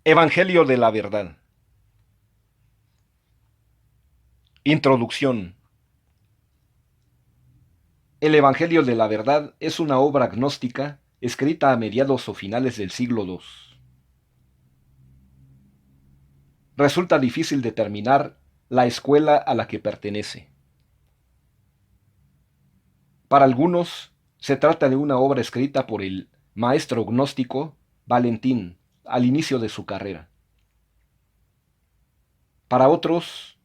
Evangelio de la Verdad. Introducción. El Evangelio de la Verdad es una obra gnóstica escrita a mediados o finales del siglo II. Resulta difícil determinar la escuela a la que pertenece. Para algunos, se trata de una obra escrita por el maestro gnóstico Valentín al inicio de su carrera. Para otros,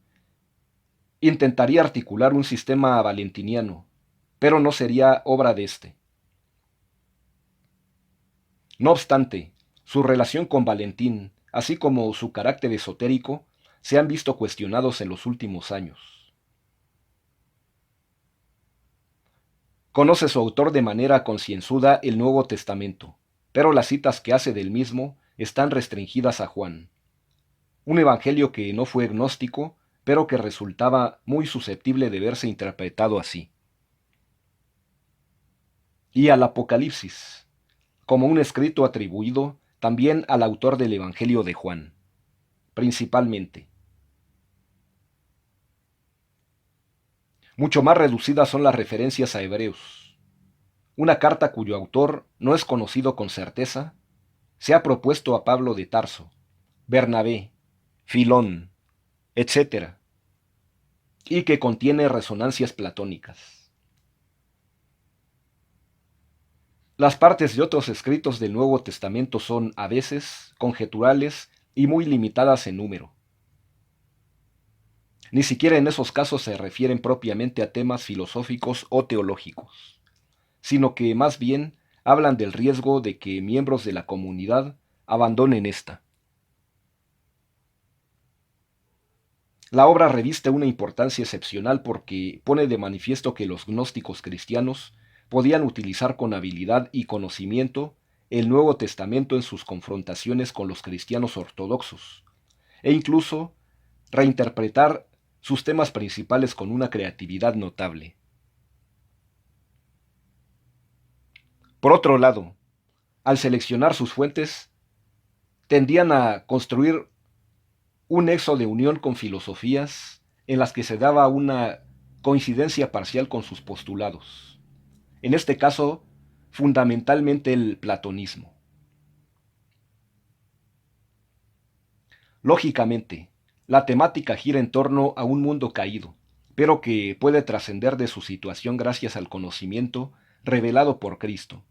intentaría articular un sistema valentiniano, pero no sería obra de este. No obstante, su relación con Valentín, así como su carácter esotérico, se han visto cuestionados en los últimos años. Conoce su autor de manera concienzuda el Nuevo Testamento, pero las citas que hace del mismo están restringidas a Juan, un evangelio que no fue gnóstico, pero que resultaba muy susceptible de verse interpretado así. Y al Apocalipsis, como un escrito atribuido también al autor del Evangelio de Juan, principalmente. Mucho más reducidas son las referencias a Hebreos. Una carta cuyo autor no es conocido con certeza, se ha propuesto a Pablo de Tarso, Bernabé, Filón, etc., y que contiene resonancias platónicas. Las partes de otros escritos del Nuevo Testamento son, a veces, conjeturales y muy limitadas en número. Ni siquiera en esos casos se refieren propiamente a temas filosóficos o teológicos, sino que más bien hablan del riesgo de que miembros de la comunidad abandonen esta. La obra reviste una importancia excepcional porque pone de manifiesto que los gnósticos cristianos podían utilizar con habilidad y conocimiento el Nuevo Testamento en sus confrontaciones con los cristianos ortodoxos, e incluso reinterpretar sus temas principales con una creatividad notable. Por otro lado, al seleccionar sus fuentes, tendían a construir un nexo de unión con filosofías en las que se daba una coincidencia parcial con sus postulados. En este caso, fundamentalmente el platonismo. Lógicamente, la temática gira en torno a un mundo caído, pero que puede trascender de su situación gracias al conocimiento revelado por Cristo.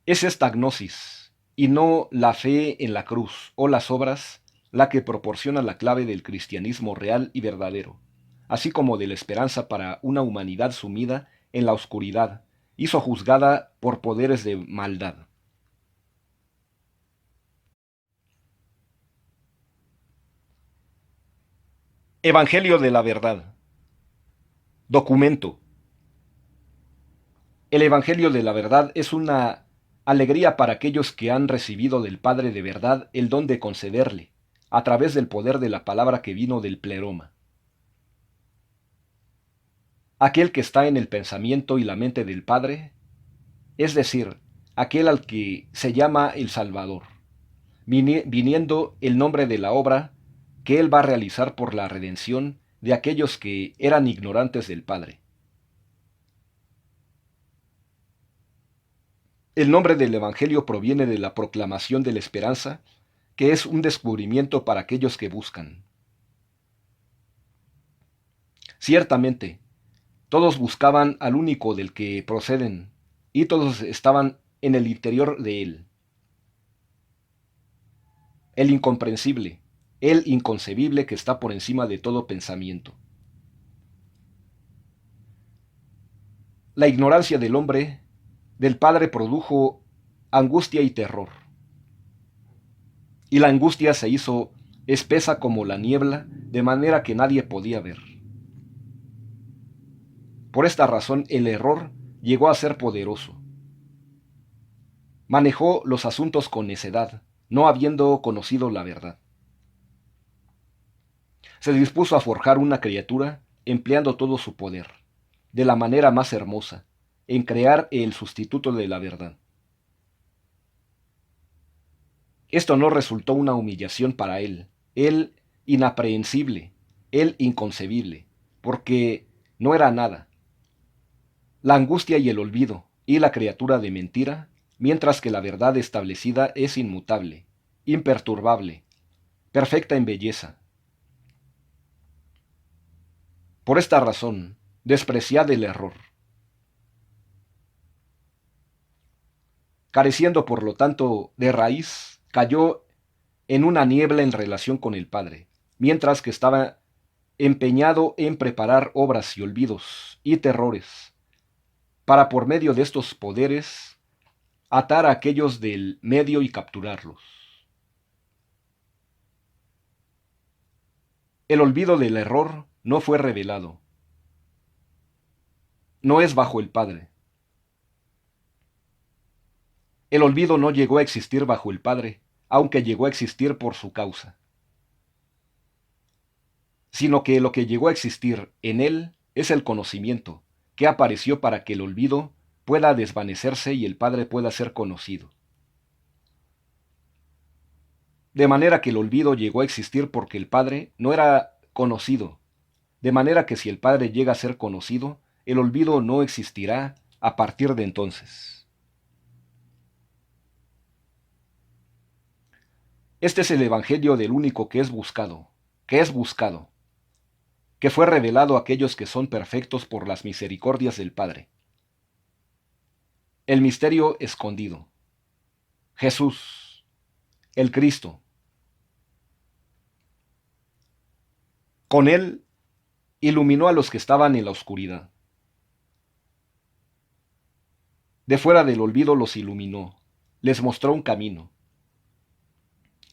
Es esta gnosis, y no la fe en la cruz o las obras, la que proporciona la clave del cristianismo real y verdadero, así como de la esperanza para una humanidad sumida en la oscuridad y sojuzgada por poderes de maldad. Evangelio de la Verdad. Documento. El Evangelio de la Verdad es una alegría para aquellos que han recibido del Padre de verdad el don de concederle, a través del poder de la palabra que vino del pleroma. Aquel que está en el pensamiento y la mente del Padre, es decir, aquel al que se llama el Salvador, viniendo el nombre de la obra que Él va a realizar por la redención de aquellos que eran ignorantes del Padre. El nombre del Evangelio proviene de la proclamación de la esperanza, que es un descubrimiento para aquellos que buscan. Ciertamente, todos buscaban al único del que proceden, y todos estaban en el interior de Él. El incomprensible, el inconcebible que está por encima de todo pensamiento. La ignorancia del hombre, del Padre, produjo angustia y terror. Y la angustia se hizo espesa como la niebla, de manera que nadie podía ver. Por esta razón el error llegó a ser poderoso. Manejó los asuntos con necedad, no habiendo conocido la verdad. Se dispuso a forjar una criatura empleando todo su poder, de la manera más hermosa, en crear el sustituto de la verdad. Esto no resultó una humillación para él inaprehensible, él inconcebible, porque no era nada. La angustia y el olvido, y la criatura de mentira, mientras que la verdad establecida es inmutable, imperturbable, perfecta en belleza. Por esta razón, despreciad el error. Careciendo, por lo tanto, de raíz, cayó en una niebla en relación con el Padre, mientras que estaba empeñado en preparar obras y olvidos y terrores, para por medio de estos poderes atar a aquellos del medio y capturarlos. El olvido del error no fue revelado, no es bajo el Padre. El olvido no llegó a existir bajo el Padre, aunque llegó a existir por su causa, sino que lo que llegó a existir en él es el conocimiento, que apareció para que el olvido pueda desvanecerse y el Padre pueda ser conocido. De manera que el olvido llegó a existir porque el Padre no era conocido, de manera que si el Padre llega a ser conocido, el olvido no existirá a partir de entonces. Este es el Evangelio del único que es buscado, que fue revelado a aquellos que son perfectos por las misericordias del Padre. El misterio escondido. Jesús, el Cristo. Con él iluminó a los que estaban en la oscuridad. De fuera del olvido los iluminó, les mostró un camino.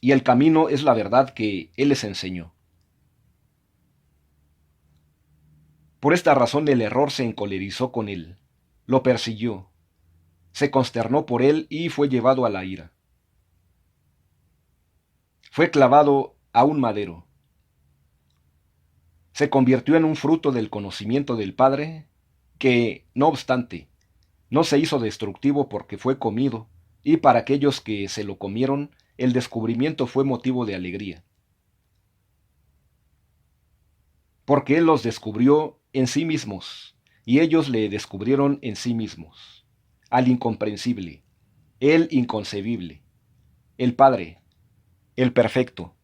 Y el camino es la verdad que él les enseñó. Por esta razón el error se encolerizó con él, lo persiguió, se consternó por él y fue llevado a la ira. Fue clavado a un madero. Se convirtió en un fruto del conocimiento del Padre, que, no obstante, no se hizo destructivo porque fue comido, y para aquellos que se lo comieron, el descubrimiento fue motivo de alegría. Porque él los descubrió en sí mismos, y ellos le descubrieron en sí mismos, al incomprensible, el inconcebible, el Padre, el perfecto,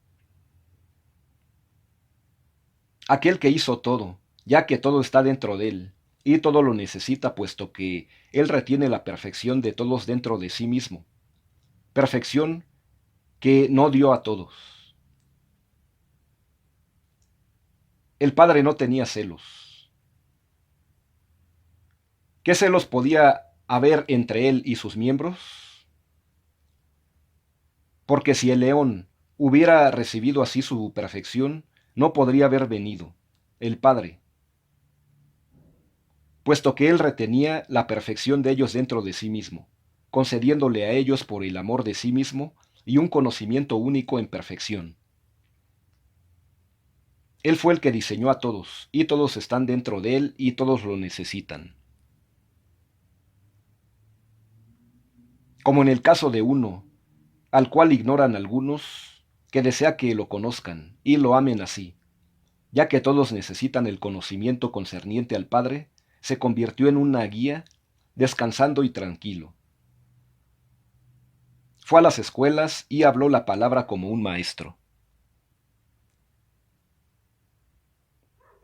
aquel que hizo todo, ya que todo está dentro de él, y todo lo necesita, puesto que él retiene la perfección de todos dentro de sí mismo, perfección que no dio a todos. El Padre no tenía celos. ¿Qué celos podía haber entre él y sus miembros? Porque si el león hubiera recibido así su perfección, no podría haber venido el Padre, puesto que él retenía la perfección de ellos dentro de sí mismo, concediéndole a ellos por el amor de sí mismo y un conocimiento único en perfección. Él fue el que diseñó a todos, y todos están dentro de él y todos lo necesitan. Como en el caso de uno, al cual ignoran algunos, que desea que lo conozcan y lo amen así, ya que todos necesitan el conocimiento concerniente al Padre, se convirtió en una guía, descansando y tranquilo. Fue a las escuelas y habló la palabra como un maestro.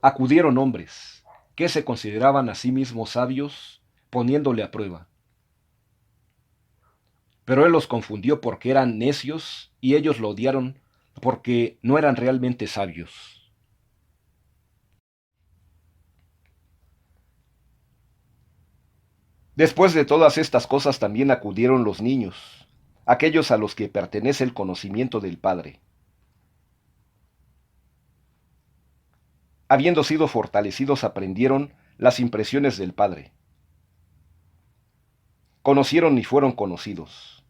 Acudieron hombres, que se consideraban a sí mismos sabios, poniéndole a prueba. Pero él los confundió porque eran necios y ellos lo odiaron porque no eran realmente sabios. Después de todas estas cosas también acudieron los niños, aquellos a los que pertenece el conocimiento del Padre. Habiendo sido fortalecidos, aprendieron las impresiones del Padre. Conocieron y fueron conocidos.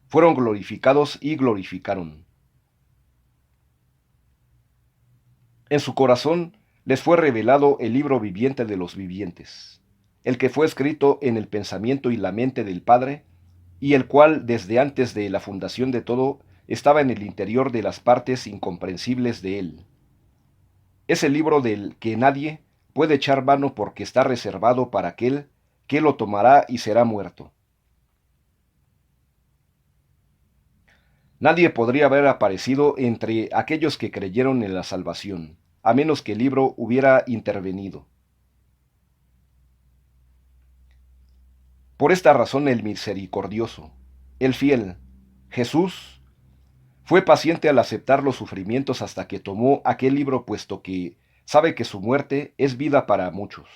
Fueron glorificados y glorificaron. En su corazón les fue revelado el libro viviente de los vivientes, el que fue escrito en el pensamiento y la mente del Padre, y el cual desde antes de la fundación de todo estaba en el interior de las partes incomprensibles de él. Es el libro del que nadie puede echar mano porque está reservado para aquel que lo tomará y será muerto. Nadie podría haber aparecido entre aquellos que creyeron en la salvación, a menos que el libro hubiera intervenido. Por esta razón el misericordioso, el fiel, Jesús, fue paciente al aceptar los sufrimientos hasta que tomó aquel libro, puesto que sabe que su muerte es vida para muchos.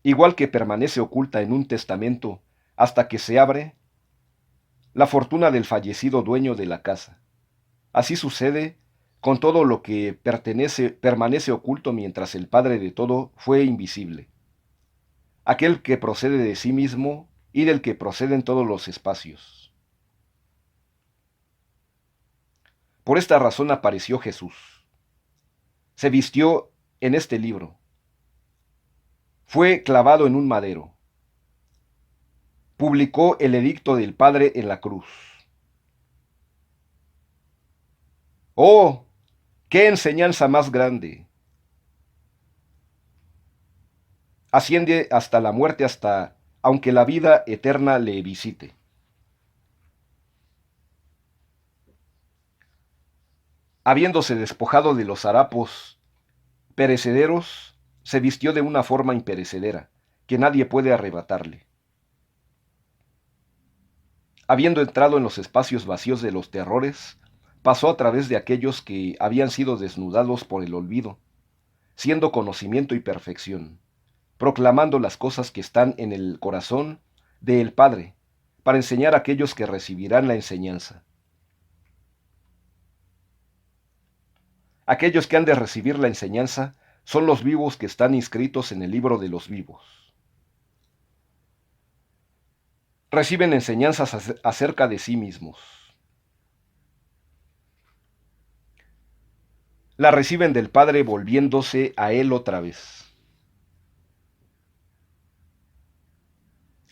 Igual que permanece oculta en un testamento hasta que se abre la fortuna del fallecido dueño de la casa. Así sucede con todo lo que permanece oculto mientras el Padre de todo fue invisible, aquel que procede de sí mismo y del que proceden todos los espacios. Por esta razón apareció Jesús. Se vistió en este libro. Fue clavado en un madero. Publicó el edicto del Padre en la cruz. ¡Oh! ¡Qué enseñanza más grande! Asciende hasta la muerte, hasta aunque la vida eterna le visite. Habiéndose despojado de los harapos perecederos, se vistió de una forma imperecedera, que nadie puede arrebatarle. Habiendo entrado en los espacios vacíos de los terrores, pasó a través de aquellos que habían sido desnudados por el olvido, siendo conocimiento y perfección, proclamando las cosas que están en el corazón del Padre, para enseñar a aquellos que recibirán la enseñanza. Aquellos que han de recibir la enseñanza son los vivos que están inscritos en el libro de los vivos. Reciben enseñanzas acerca de sí mismos. La reciben del Padre volviéndose a Él otra vez.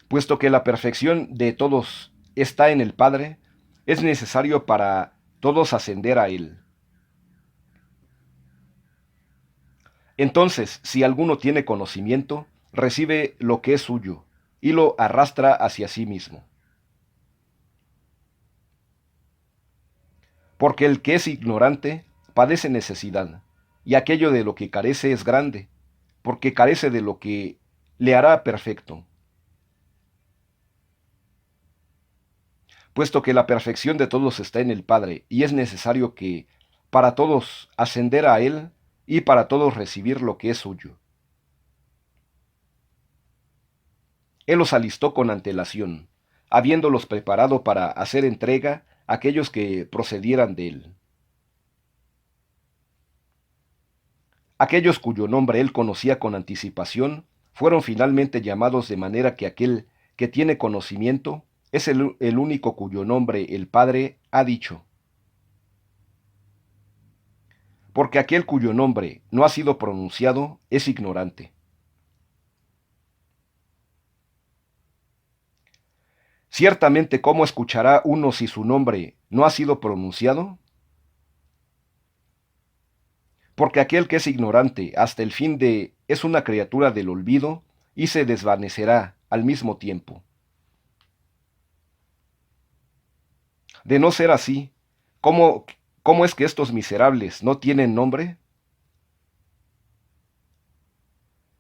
Puesto que la perfección de todos está en el Padre, es necesario para todos ascender a Él. Entonces, si alguno tiene conocimiento, recibe lo que es suyo y lo arrastra hacia sí mismo. Porque el que es ignorante padece necesidad, y aquello de lo que carece es grande, porque carece de lo que le hará perfecto. Puesto que la perfección de todos está en el Padre, y es necesario que, para todos, ascender a Él, y para todos recibir lo que es suyo. Él los alistó con antelación, habiéndolos preparado para hacer entrega a aquellos que procedieran de Él. Aquellos cuyo nombre Él conocía con anticipación, fueron finalmente llamados, de manera que aquel que tiene conocimiento es el único cuyo nombre el Padre ha dicho. Porque aquel cuyo nombre no ha sido pronunciado es ignorante. Ciertamente, ¿cómo escuchará uno si su nombre no ha sido pronunciado? Porque aquel que es ignorante hasta el fin es una criatura del olvido y se desvanecerá al mismo tiempo. De no ser así, ¿cómo es que estos miserables no tienen nombre?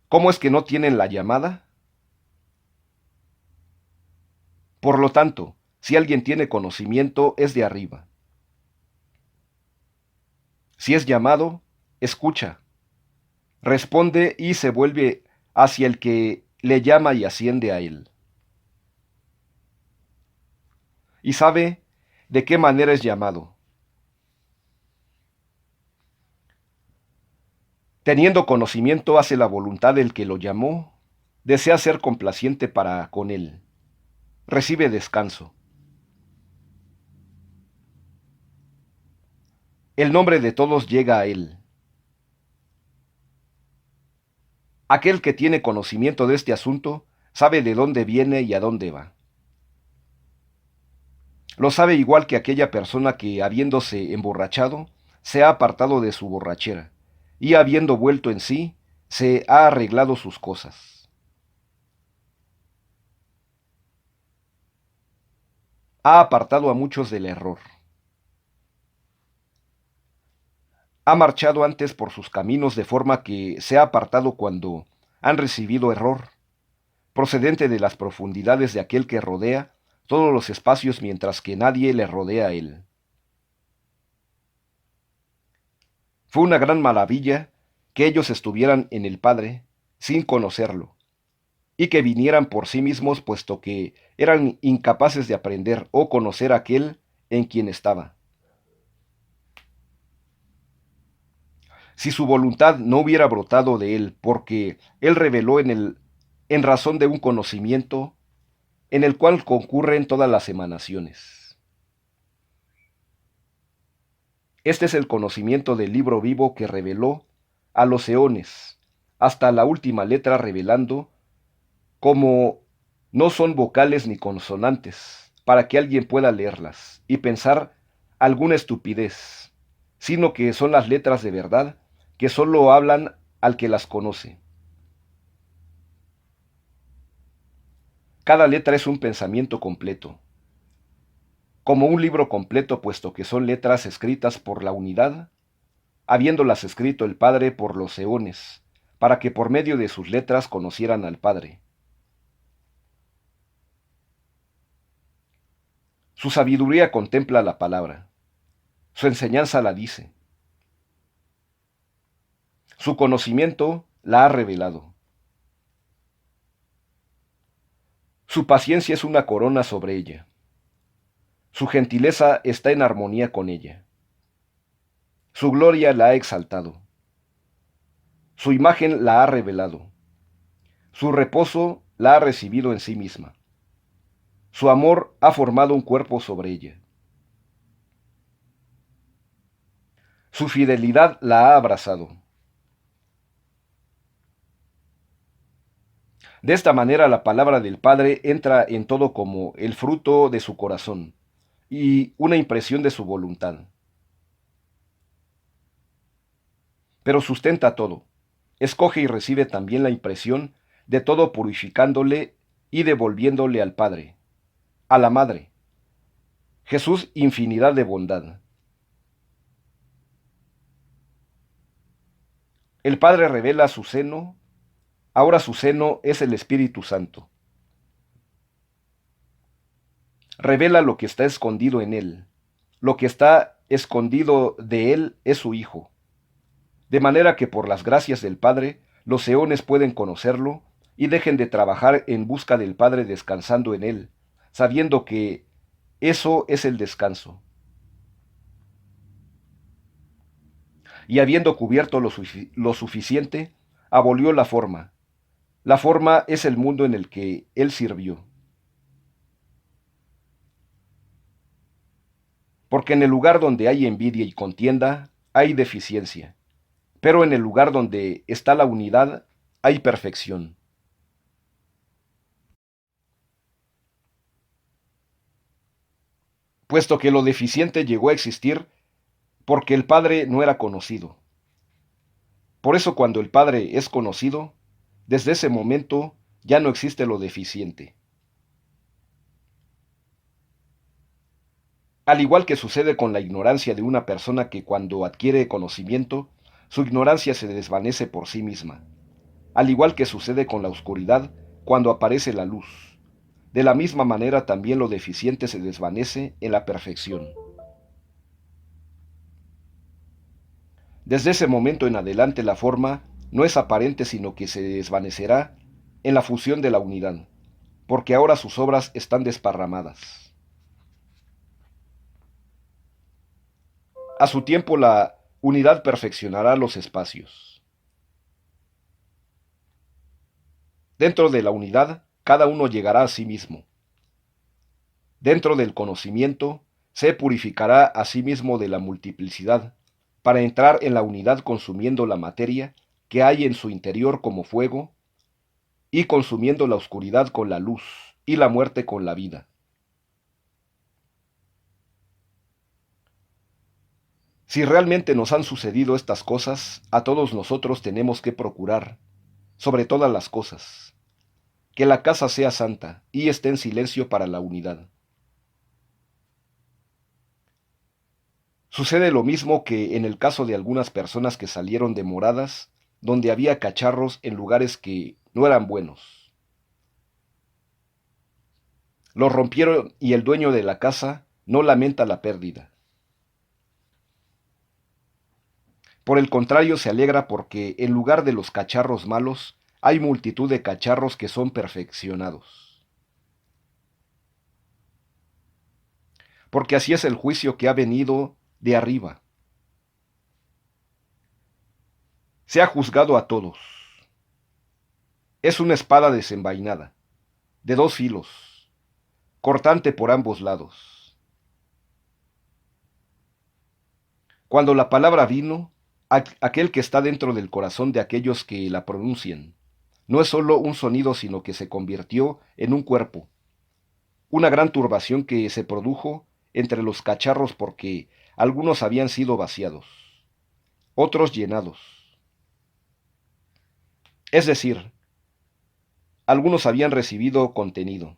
¿Cómo es que no tienen la llamada? Por lo tanto, si alguien tiene conocimiento, es de arriba. Si es llamado, escucha, responde y se vuelve hacia el que le llama y asciende a él. Y sabe de qué manera es llamado. Teniendo conocimiento, hace la voluntad del que lo llamó, desea ser complaciente para con él. Recibe descanso. El nombre de todos llega a él. Aquel que tiene conocimiento de este asunto sabe de dónde viene y a dónde va. Lo sabe igual que aquella persona que, habiéndose emborrachado, se ha apartado de su borrachera, y habiendo vuelto en sí, se ha arreglado sus cosas. Ha apartado a muchos del error. Ha marchado antes por sus caminos de forma que se ha apartado cuando han recibido error, procedente de las profundidades de aquel que rodea todos los espacios mientras que nadie le rodea a él. Fue una gran maravilla que ellos estuvieran en el Padre sin conocerlo, y que vinieran por sí mismos puesto que eran incapaces de aprender o conocer a aquel en quien estaba. Si su voluntad no hubiera brotado de él, porque él reveló en razón de un conocimiento en el cual concurren todas las emanaciones. Este es el conocimiento del libro vivo que reveló a los eones, hasta la última letra revelando como no son vocales ni consonantes, para que alguien pueda leerlas y pensar alguna estupidez, sino que son las letras de verdad que sólo hablan al que las conoce. Cada letra es un pensamiento completo, como un libro completo, puesto que son letras escritas por la unidad, habiéndolas escrito el Padre por los eones, para que por medio de sus letras conocieran al Padre. Su sabiduría contempla la palabra, su enseñanza la dice, su conocimiento la ha revelado. Su paciencia es una corona sobre ella, su gentileza está en armonía con ella, su gloria la ha exaltado, su imagen la ha revelado, su reposo la ha recibido en sí misma, su amor ha formado un cuerpo sobre ella, su fidelidad la ha abrazado. De esta manera la palabra del Padre entra en todo como el fruto de su corazón y una impresión de su voluntad. Pero sustenta todo, escoge y recibe también la impresión de todo purificándole y devolviéndole al Padre, a la Madre. Jesús infinidad de bondad. El Padre revela su seno, ahora su seno es el Espíritu Santo. Revela lo que está escondido en él. Lo que está escondido de él es su Hijo. De manera que por las gracias del Padre, los eones pueden conocerlo y dejen de trabajar en busca del Padre descansando en él, sabiendo que eso es el descanso. Y habiendo cubierto lo suficiente, abolió la forma. La forma es el mundo en el que él sirvió. Porque en el lugar donde hay envidia y contienda, hay deficiencia. Pero en el lugar donde está la unidad, hay perfección. Puesto que lo deficiente llegó a existir porque el Padre no era conocido. Por eso cuando el Padre es conocido, desde ese momento ya no existe lo deficiente. Al igual que sucede con la ignorancia de una persona que cuando adquiere conocimiento, su ignorancia se desvanece por sí misma. Al igual que sucede con la oscuridad cuando aparece la luz. De la misma manera también lo deficiente se desvanece en la perfección. Desde ese momento en adelante la forma no es aparente sino que se desvanecerá en la fusión de la unidad, porque ahora sus obras están desparramadas. A su tiempo la unidad perfeccionará los espacios. Dentro de la unidad cada uno llegará a sí mismo. Dentro del conocimiento se purificará a sí mismo de la multiplicidad, para entrar en la unidad consumiendo la materia que hay en su interior como fuego, y consumiendo la oscuridad con la luz, y la muerte con la vida. Si realmente nos han sucedido estas cosas, a todos nosotros tenemos que procurar, sobre todas las cosas, que la casa sea santa y esté en silencio para la unidad. Sucede lo mismo que en el caso de algunas personas que salieron de moradas donde había cacharros en lugares que no eran buenos. Los rompieron y el dueño de la casa no lamenta la pérdida. Por el contrario, se alegra porque en lugar de los cacharros malos, hay multitud de cacharros que son perfeccionados. Porque así es el juicio que ha venido de arriba. Se ha juzgado a todos. Es una espada desenvainada, de 2 filos, cortante por ambos lados. Cuando la palabra vino, aquel que está dentro del corazón de aquellos que la pronuncian, no es solo un sonido, sino que se convirtió en un cuerpo, una gran turbación que se produjo entre los cacharros porque algunos habían sido vaciados, otros llenados. Es decir, algunos habían recibido contenido,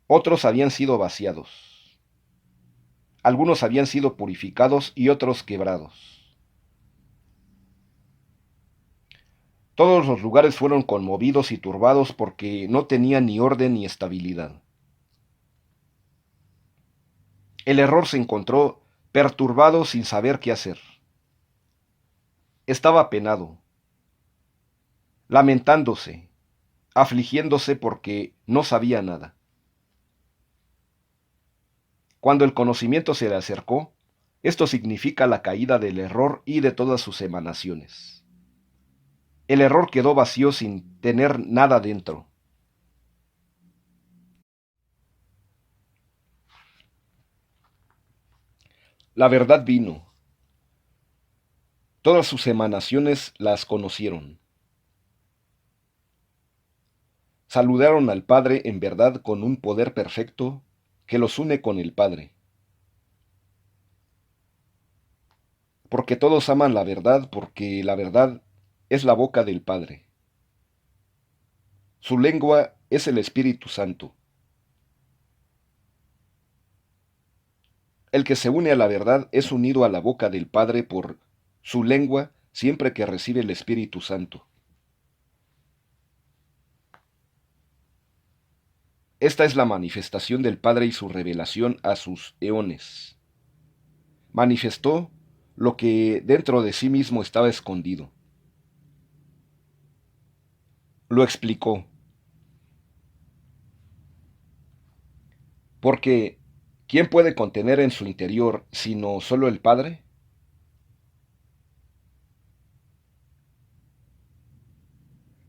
otros habían sido vaciados, algunos habían sido purificados y otros quebrados. Todos los lugares fueron conmovidos y turbados porque no tenían ni orden ni estabilidad. El error se encontró perturbado sin saber qué hacer. Estaba penado, lamentándose, afligiéndose porque no sabía nada. Cuando el conocimiento se le acercó, esto significa la caída del error y de todas sus emanaciones. El error quedó vacío sin tener nada dentro. La verdad vino. Todas sus emanaciones las conocieron. Saludaron al Padre en verdad con un poder perfecto que los une con el Padre. Porque todos aman la verdad, porque la verdad es la boca del Padre. Su lengua es el Espíritu Santo. El que se une a la verdad es unido a la boca del Padre por su lengua siempre que recibe el Espíritu Santo. Esta es la manifestación del Padre y su revelación a sus eones. Manifestó lo que dentro de sí mismo estaba escondido. Lo explicó. Porque, ¿quién puede contener en su interior sino solo el Padre?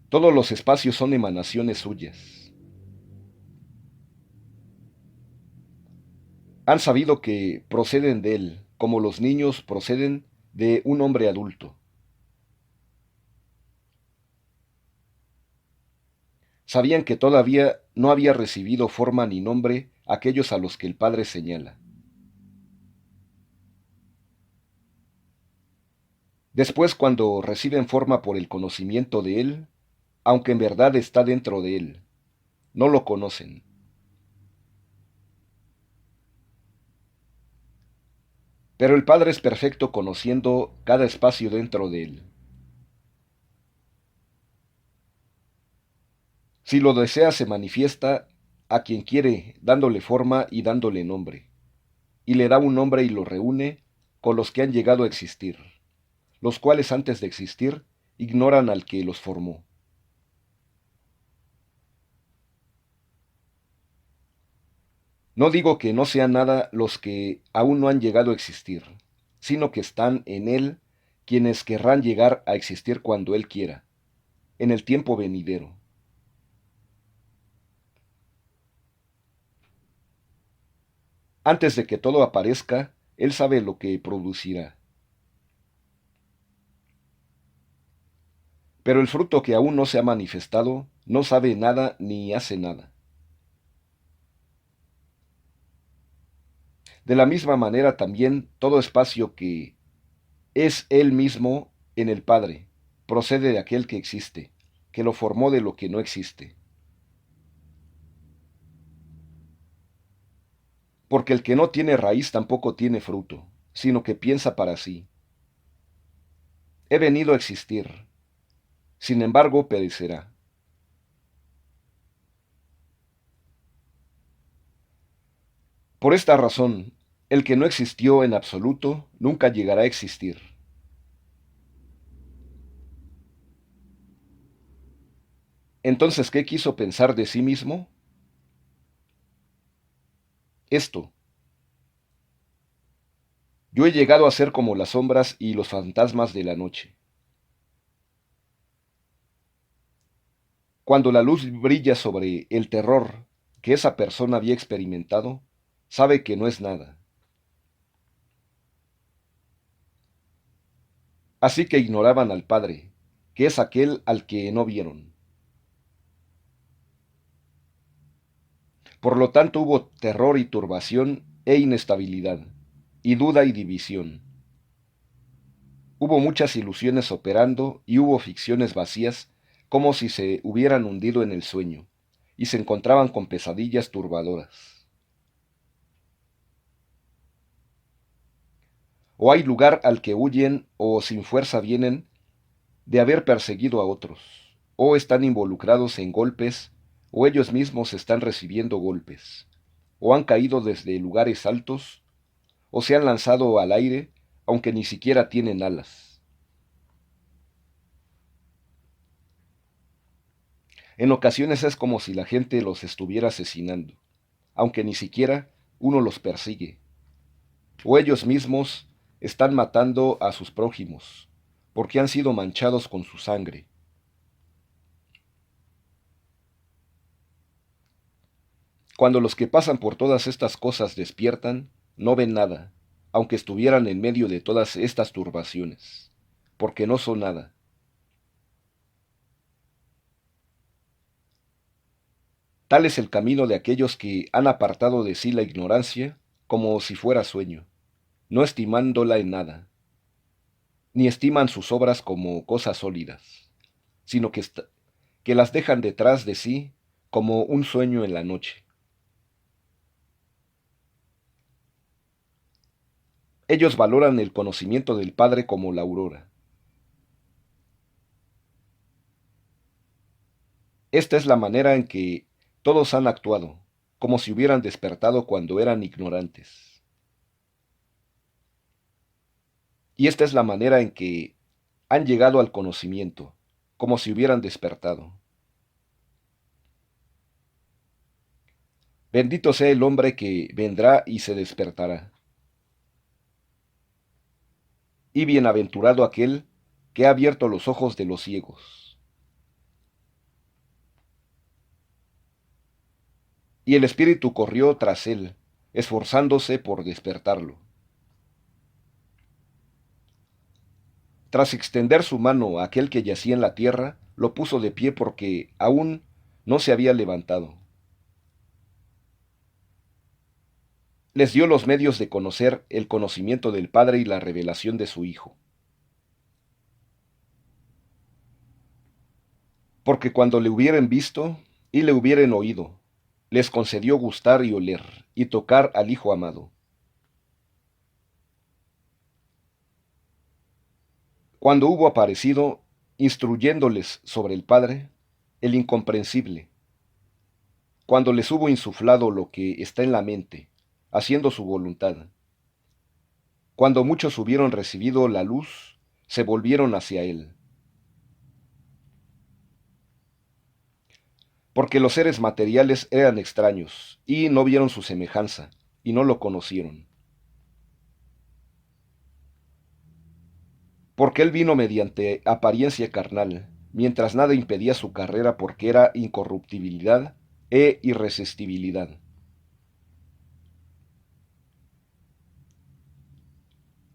Todos los espacios son emanaciones suyas. Han sabido que proceden de él, como los niños proceden de un hombre adulto. Sabían que todavía no había recibido forma ni nombre aquellos a los que el Padre señala. Después, cuando reciben forma por el conocimiento de él, aunque en verdad está dentro de él, no lo conocen. Pero el Padre es perfecto conociendo cada espacio dentro de él. Si lo desea, se manifiesta a quien quiere, dándole forma y dándole nombre, y le da un nombre y lo reúne con los que han llegado a existir, los cuales antes de existir ignoran al que los formó. No digo que no sean nada los que aún no han llegado a existir, sino que están en él quienes querrán llegar a existir cuando él quiera, en el tiempo venidero. Antes de que todo aparezca, él sabe lo que producirá. Pero el fruto que aún no se ha manifestado no sabe nada ni hace nada. De la misma manera también todo espacio que es Él mismo en el Padre procede de aquel que existe, que lo formó de lo que no existe. Porque el que no tiene raíz tampoco tiene fruto, sino que piensa para sí. He venido a existir, sin embargo perecerá. Por esta razón, el que no existió en absoluto nunca llegará a existir. Entonces, ¿qué quiso pensar de sí mismo? Esto: yo he llegado a ser como las sombras y los fantasmas de la noche. Cuando la luz brilla sobre el terror que esa persona había experimentado, sabe que no es nada. Así que ignoraban al Padre, que es aquel al que no vieron. Por lo tanto hubo terror y turbación e inestabilidad, y duda y división. Hubo muchas ilusiones operando y hubo ficciones vacías, como si se hubieran hundido en el sueño, y se encontraban con pesadillas turbadoras. O hay lugar al que huyen o sin fuerza vienen de haber perseguido a otros, o están involucrados en golpes, o ellos mismos están recibiendo golpes, o han caído desde lugares altos, o se han lanzado al aire, aunque ni siquiera tienen alas. En ocasiones es como si la gente los estuviera asesinando, aunque ni siquiera uno los persigue, o ellos mismos están matando a sus prójimos, porque han sido manchados con su sangre. Cuando los que pasan por todas estas cosas despiertan, no ven nada, aunque estuvieran en medio de todas estas turbaciones, porque no son nada. Tal es el camino de aquellos que han apartado de sí la ignorancia como si fuera sueño, no estimándola en nada, ni estiman sus obras como cosas sólidas, sino que las dejan detrás de sí como un sueño en la noche. Ellos valoran el conocimiento del Padre como la aurora. Esta es la manera en que todos han actuado, como si hubieran despertado cuando eran ignorantes. Y esta es la manera en que han llegado al conocimiento, como si hubieran despertado. Bendito sea el hombre que vendrá y se despertará. Y bienaventurado aquel que ha abierto los ojos de los ciegos. Y el Espíritu corrió tras él, esforzándose por despertarlo. Tras extender su mano a aquel que yacía en la tierra, lo puso de pie porque aún no se había levantado. Les dio los medios de conocer el conocimiento del Padre y la revelación de su Hijo. Porque cuando le hubieran visto y le hubieran oído, les concedió gustar y oler y tocar al Hijo amado. Cuando hubo aparecido, instruyéndoles sobre el Padre, el incomprensible, cuando les hubo insuflado lo que está en la mente, haciendo su voluntad, cuando muchos hubieron recibido la luz, se volvieron hacia él. Porque los seres materiales eran extraños, y no vieron su semejanza, y no lo conocieron. Porque él vino mediante apariencia carnal, mientras nada impedía su carrera porque era incorruptibilidad e irresistibilidad.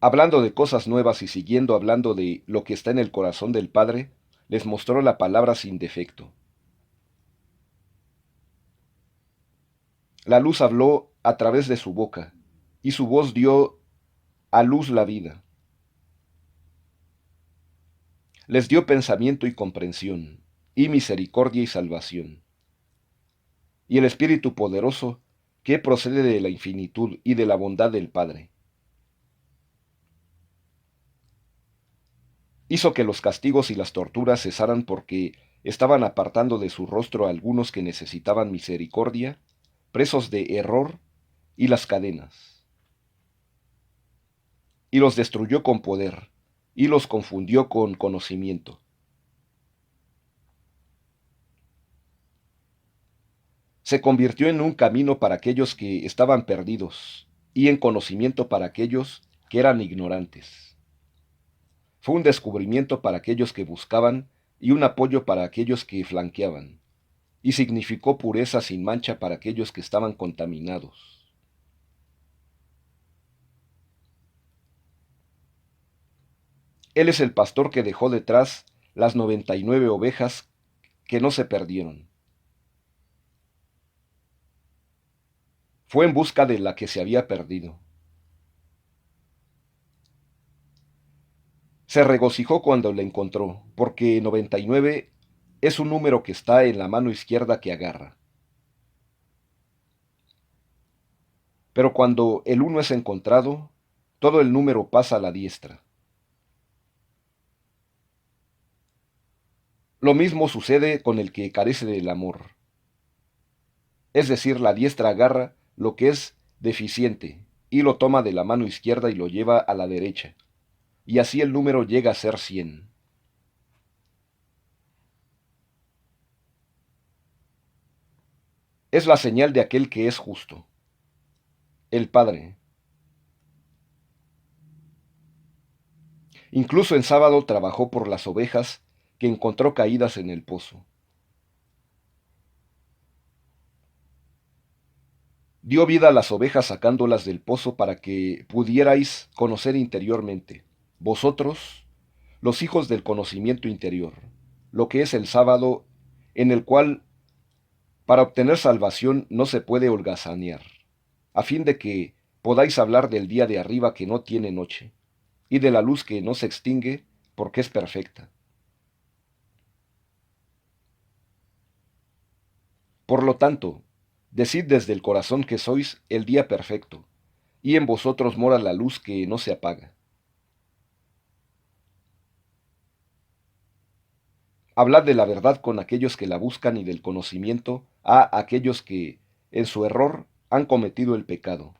Hablando de cosas nuevas y siguiendo hablando de lo que está en el corazón del Padre, les mostró la palabra sin defecto. La luz habló a través de su boca, y su voz dio a luz la vida. Les dio pensamiento y comprensión, y misericordia y salvación. Y el Espíritu poderoso, que procede de la infinitud y de la bondad del Padre, hizo que los castigos y las torturas cesaran porque estaban apartando de su rostro a algunos que necesitaban misericordia, presos de error y las cadenas. Y los destruyó con poder, y los confundió con conocimiento. Se convirtió en un camino para aquellos que estaban perdidos, y en conocimiento para aquellos que eran ignorantes. Fue un descubrimiento para aquellos que buscaban y un apoyo para aquellos que flanqueaban, y significó pureza sin mancha para aquellos que estaban contaminados. Él es el pastor que dejó detrás las 99 ovejas que no se perdieron. Fue en busca de la que se había perdido. Se regocijó cuando la encontró, porque 99 es un número que está en la mano izquierda que agarra. Pero cuando el uno es encontrado, todo el número pasa a la diestra. Lo mismo sucede con el que carece del amor. Es decir, la diestra agarra lo que es deficiente y lo toma de la mano izquierda y lo lleva a la derecha. Y así el número llega a ser 100. Es la señal de aquel que es justo, el Padre. Incluso en sábado trabajó por las ovejas que encontró caídas en el pozo. Dio vida a las ovejas sacándolas del pozo para que pudierais conocer interiormente, vosotros, los hijos del conocimiento interior, lo que es el sábado, en el cual para obtener salvación no se puede holgazanear, a fin de que podáis hablar del día de arriba que no tiene noche, y de la luz que no se extingue porque es perfecta. Por lo tanto, decid desde el corazón que sois el día perfecto, y en vosotros mora la luz que no se apaga. Hablad de la verdad con aquellos que la buscan y del conocimiento a aquellos que, en su error, han cometido el pecado.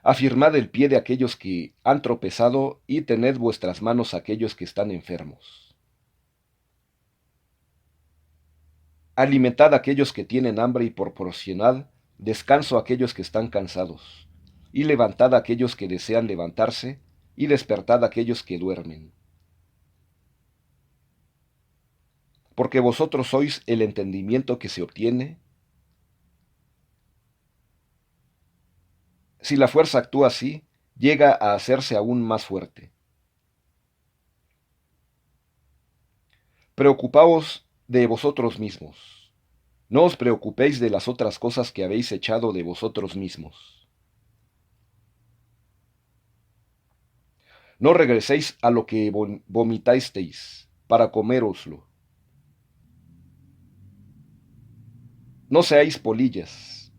Afirmad el pie de aquellos que han tropezado y tened vuestras manos a aquellos que están enfermos. Alimentad a aquellos que tienen hambre y proporcionad descanso a aquellos que están cansados, y levantad a aquellos que desean levantarse, y despertad a aquellos que duermen. Porque vosotros sois el entendimiento que se obtiene. Si la fuerza actúa así, llega a hacerse aún más fuerte. Preocupaos de vosotros mismos. No os preocupéis de las otras cosas que habéis echado de vosotros mismos. No regreséis a lo que vomitasteis para coméroslo. No seáis polillas.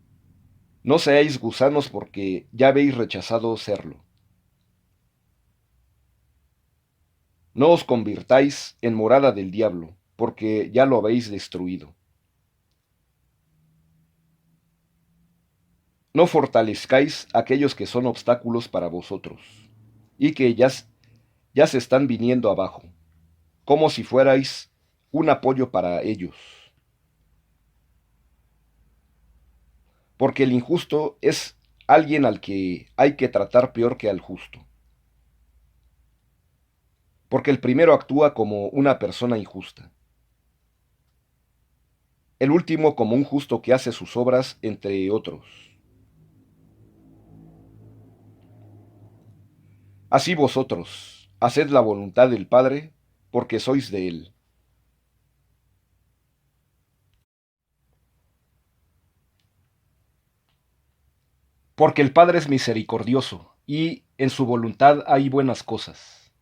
No seáis gusanos porque ya habéis rechazado serlo. No os convirtáis en morada del diablo, porque ya lo habéis destruido. No fortalezcáis aquellos que son obstáculos para vosotros, y que ya se están viniendo abajo, como si fuerais un apoyo para ellos. Porque el injusto es alguien al que hay que tratar peor que al justo. Porque el primero actúa como una persona injusta. El último como un justo que hace sus obras entre otros. Así vosotros, haced la voluntad del Padre, porque sois de él. Porque el Padre es misericordioso, y en su voluntad hay buenas cosas.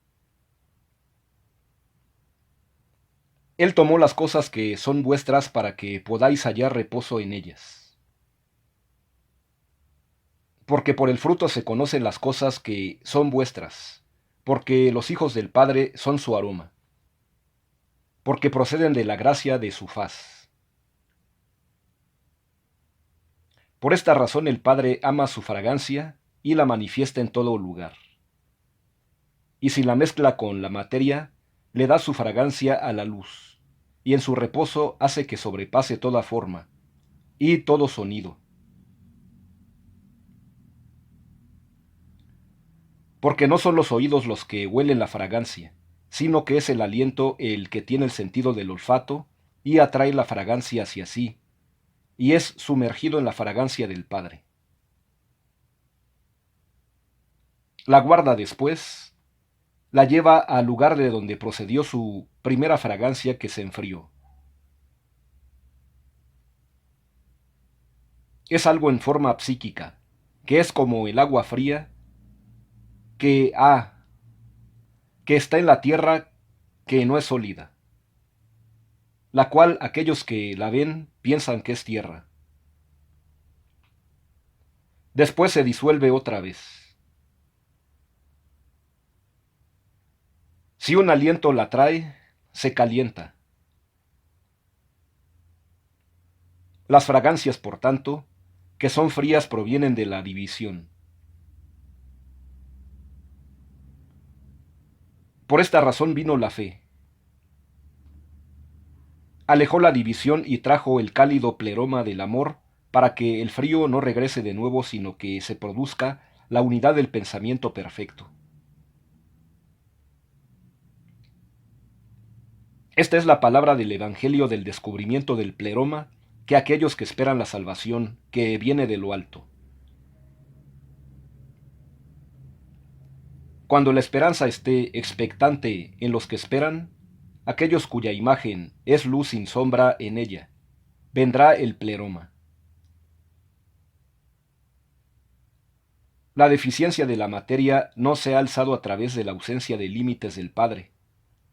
Él tomó las cosas que son vuestras para que podáis hallar reposo en ellas. Porque por el fruto se conocen las cosas que son vuestras, porque los hijos del Padre son su aroma, porque proceden de la gracia de su faz. Por esta razón el Padre ama su fragancia y la manifiesta en todo lugar. Y si la mezcla con la materia, le da su fragancia a la luz, y en su reposo hace que sobrepase toda forma y todo sonido. Porque no son los oídos los que huelen la fragancia, sino que es el aliento el que tiene el sentido del olfato y atrae la fragancia hacia sí, y es sumergido en la fragancia del Padre. La guarda después, la lleva al lugar de donde procedió su primera fragancia que se enfrió. Es algo en forma psíquica, que es como el agua fría que que está en la tierra que no es sólida, la cual aquellos que la ven piensan que es tierra. Después se disuelve otra vez. Si un aliento la trae, se calienta. Las fragancias, por tanto, que son frías provienen de la división. Por esta razón vino la fe. Alejó la división y trajo el cálido pleroma del amor para que el frío no regrese de nuevo, sino que se produzca la unidad del pensamiento perfecto. Esta es la palabra del Evangelio del descubrimiento del pleroma que aquellos que esperan la salvación que viene de lo alto. Cuando la esperanza esté expectante en los que esperan, aquellos cuya imagen es luz sin sombra en ella, vendrá el pleroma. La deficiencia de la materia no se ha alzado a través de la ausencia de límites del Padre,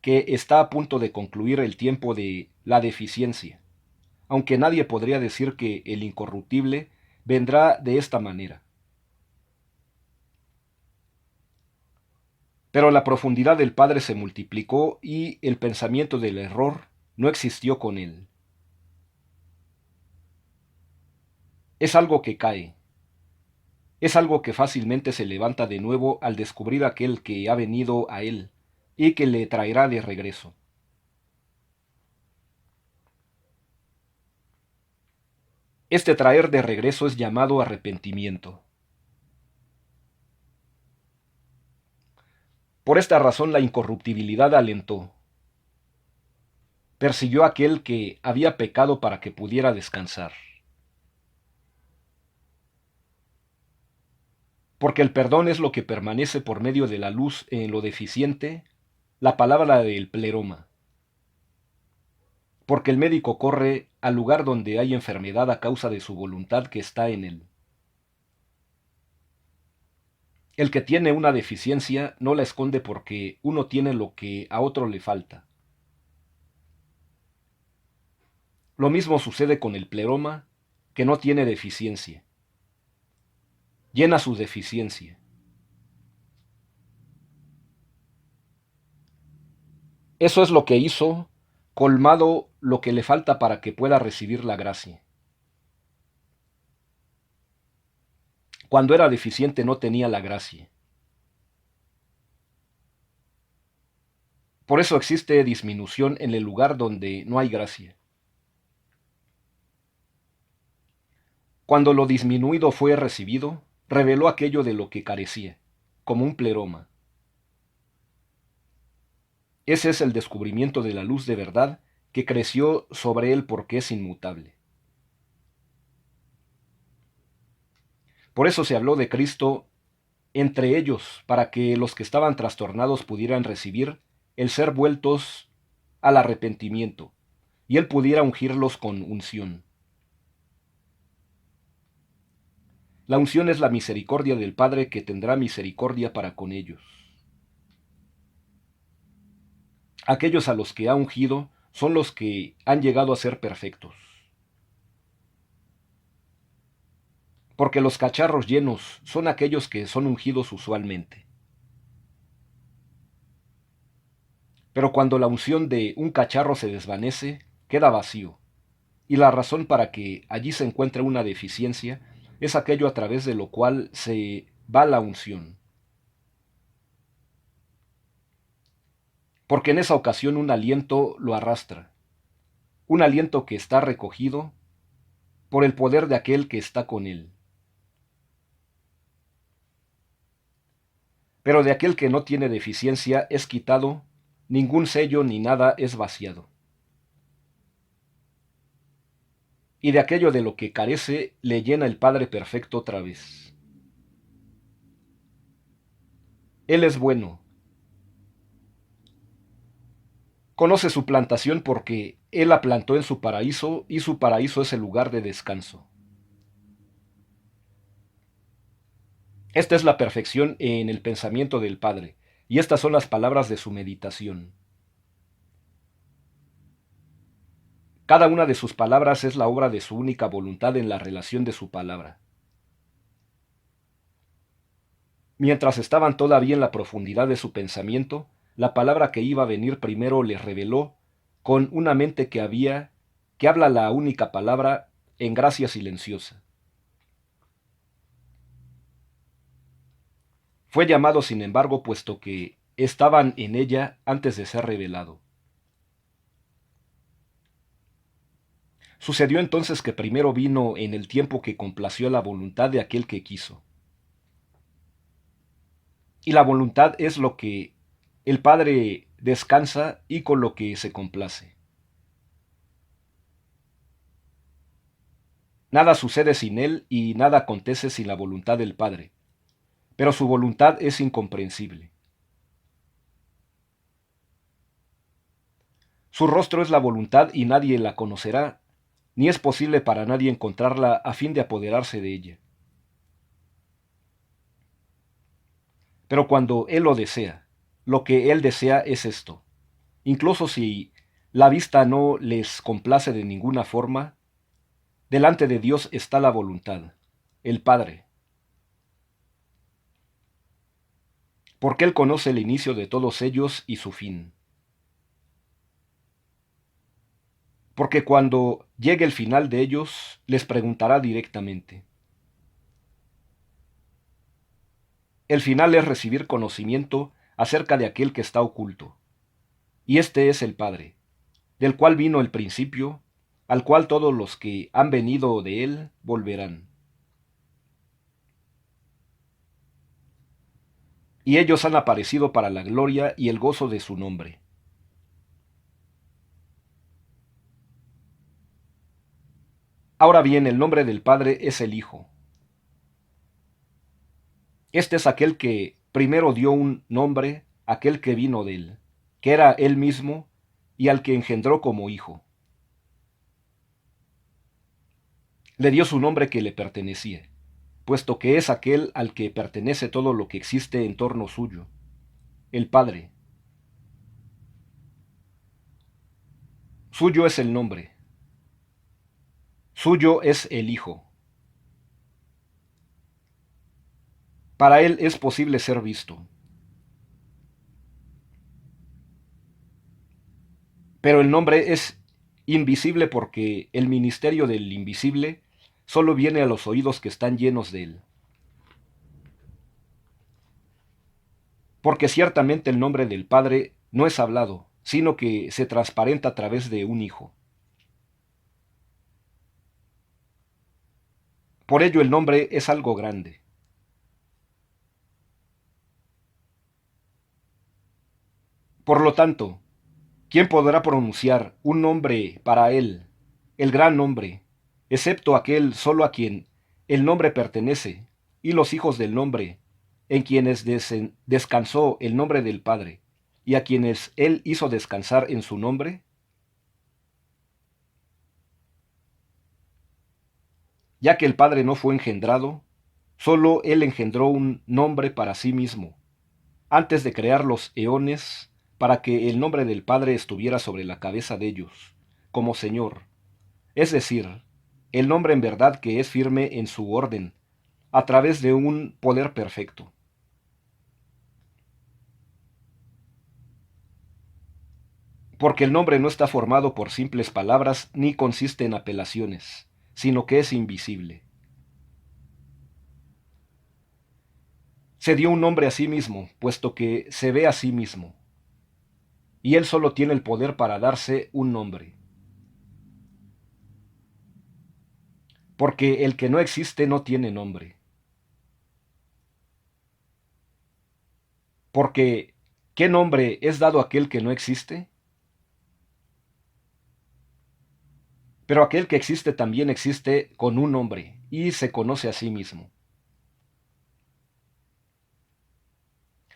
que está a punto de concluir el tiempo de la deficiencia, aunque nadie podría decir que el incorruptible vendrá de esta manera. Pero la profundidad del Padre se multiplicó y el pensamiento del error no existió con él. Es algo que cae, es algo que fácilmente se levanta de nuevo al descubrir aquel que ha venido a él y que le traerá de regreso. Este traer de regreso es llamado arrepentimiento. Por esta razón la incorruptibilidad alentó. Persiguió a aquel que había pecado para que pudiera descansar. Porque el perdón es lo que permanece por medio de la luz en lo deficiente, la palabra del pleroma. Porque el médico corre al lugar donde hay enfermedad a causa de su voluntad que está en él. El que tiene una deficiencia no la esconde porque uno tiene lo que a otro le falta. Lo mismo sucede con el pleroma, que no tiene deficiencia. Llena su deficiencia. Eso es lo que hizo, colmado lo que le falta para que pueda recibir la gracia. Cuando era deficiente no tenía la gracia. Por eso existe disminución en el lugar donde no hay gracia. Cuando lo disminuido fue recibido, reveló aquello de lo que carecía, como un pleroma. Ese es el descubrimiento de la luz de verdad que creció sobre él porque es inmutable. Por eso se habló de Cristo entre ellos, para que los que estaban trastornados pudieran recibir el ser vueltos al arrepentimiento, y él pudiera ungirlos con unción. La unción es la misericordia del Padre que tendrá misericordia para con ellos. Aquellos a los que ha ungido son los que han llegado a ser perfectos. Porque los cacharros llenos son aquellos que son ungidos usualmente. Pero cuando la unción de un cacharro se desvanece, queda vacío. Y la razón para que allí se encuentre una deficiencia es aquello a través de lo cual se va la unción. Porque en esa ocasión un aliento lo arrastra, un aliento que está recogido por el poder de aquel que está con él. Pero de aquel que no tiene deficiencia es quitado, ningún sello ni nada es vaciado. Y de aquello de lo que carece le llena el Padre perfecto otra vez. Él es bueno. Conoce su plantación porque Él la plantó en su paraíso y su paraíso es el lugar de descanso. Esta es la perfección en el pensamiento del Padre, y estas son las palabras de su meditación. Cada una de sus palabras es la obra de su única voluntad en la relación de su palabra. Mientras estaban todavía en la profundidad de su pensamiento, la palabra que iba a venir primero les reveló, con una mente que habla la única palabra en gracia silenciosa. Fue llamado, sin embargo, puesto que estaban en ella antes de ser revelado. Sucedió entonces que primero vino en el tiempo que complació la voluntad de aquel que quiso. Y la voluntad es lo que el Padre descansa y con lo que se complace. Nada sucede sin Él y nada acontece sin la voluntad del Padre, pero su voluntad es incomprensible. Su rostro es la voluntad y nadie la conocerá, ni es posible para nadie encontrarla a fin de apoderarse de ella. Pero cuando Él lo desea, lo que Él desea es esto. Incluso si la vista no les complace de ninguna forma, delante de Dios está la voluntad, el Padre. Porque Él conoce el inicio de todos ellos y su fin. Porque cuando llegue el final de ellos, les preguntará directamente. El final es recibir conocimiento acerca de aquel que está oculto. Y este es el Padre, del cual vino el principio, al cual todos los que han venido de él volverán. Y ellos han aparecido para la gloria y el gozo de su nombre. Ahora bien, el nombre del Padre es el Hijo. Este es aquel que primero dio un nombre, aquel que vino de él, que era él mismo, y al que engendró como hijo. Le dio su nombre que le pertenecía, puesto que es aquel al que pertenece todo lo que existe en torno suyo, el Padre. Suyo es el nombre, suyo es el Hijo. Para él es posible ser visto. Pero el nombre es invisible porque el ministerio del invisible solo viene a los oídos que están llenos de él. Porque ciertamente el nombre del Padre no es hablado, sino que se transparenta a través de un Hijo. Por ello el nombre es algo grande. Por lo tanto, ¿quién podrá pronunciar un nombre para él, el gran nombre, excepto aquel solo a quien el nombre pertenece, y los hijos del nombre, en quienes descansó el nombre del Padre, y a quienes él hizo descansar en su nombre? Ya que el Padre no fue engendrado, Solo Él engendró un nombre para sí mismo, antes de crear los eones, para que el nombre del Padre estuviera sobre la cabeza de ellos, como Señor, es decir, el nombre en verdad que es firme en su orden, a través de un poder perfecto. Porque el nombre no está formado por simples palabras ni consiste en apelaciones, sino que es invisible. Se dio un nombre a sí mismo, puesto que se ve a sí mismo, y Él solo tiene el poder para darse un nombre. Porque el que no existe no tiene nombre. Porque, ¿qué nombre es dado a aquel que no existe? Pero aquel que existe también existe con un nombre, y se conoce a sí mismo.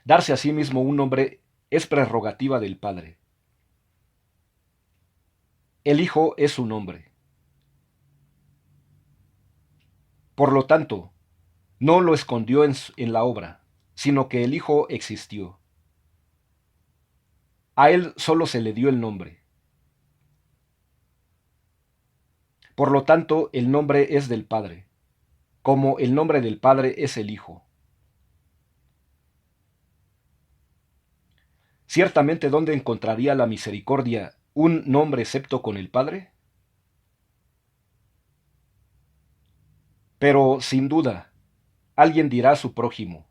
Darse a sí mismo un nombre es prerrogativa del Padre. El Hijo es su nombre. Por lo tanto, no lo escondió en la obra, sino que el Hijo existió. A Él solo se le dio el nombre. Por lo tanto, el nombre es del Padre, como el nombre del Padre es el Hijo. Ciertamente, ¿dónde encontraría la misericordia un nombre excepto con el Padre? Pero, sin duda, alguien dirá a su prójimo: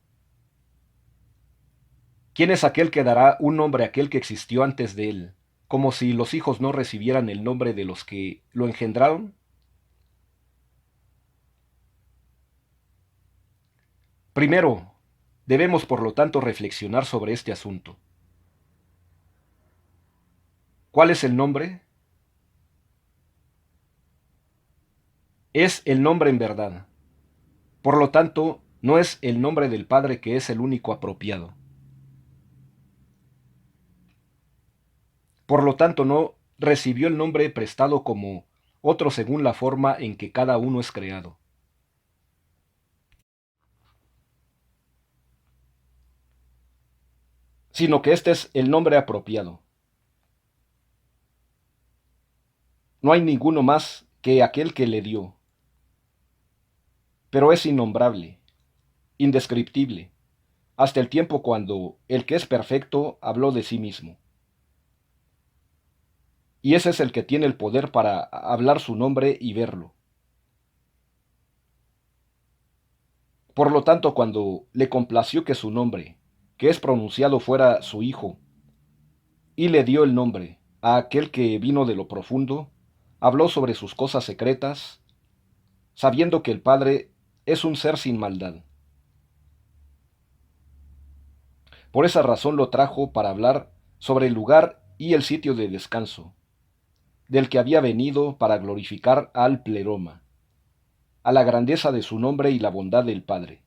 ¿quién es aquel que dará un nombre a aquel que existió antes de él, como si los hijos no recibieran el nombre de los que lo engendraron? Primero, debemos por lo tanto reflexionar sobre este asunto. ¿Cuál es el nombre? Es el nombre en verdad. Por lo tanto, no es el nombre del Padre que es el único apropiado. Por lo tanto, no recibió el nombre prestado como otro según la forma en que cada uno es creado, sino que este es el nombre apropiado. No hay ninguno más que aquel que le dio, pero es innombrable, indescriptible, hasta el tiempo cuando el que es perfecto habló de sí mismo. Y ese es el que tiene el poder para hablar su nombre y verlo. Por lo tanto, cuando le complació que su nombre, que es pronunciado, fuera su Hijo, y le dio el nombre a aquel que vino de lo profundo, habló sobre sus cosas secretas, sabiendo que el Padre es un ser sin maldad. Por esa razón lo trajo para hablar sobre el lugar y el sitio de descanso, del que había venido para glorificar al pleroma, a la grandeza de su nombre y la bondad del Padre.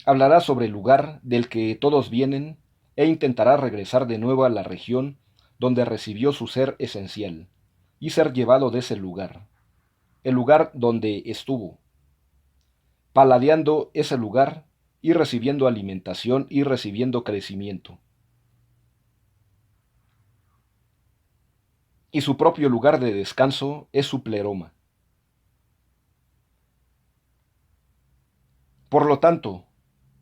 Hablará sobre el lugar del que todos vienen e intentará regresar de nuevo a la región donde recibió su ser esencial, y ser llevado de ese lugar, el lugar donde estuvo, paladeando ese lugar y recibiendo alimentación y recibiendo crecimiento. Y su propio lugar de descanso es su pleroma. Por lo tanto,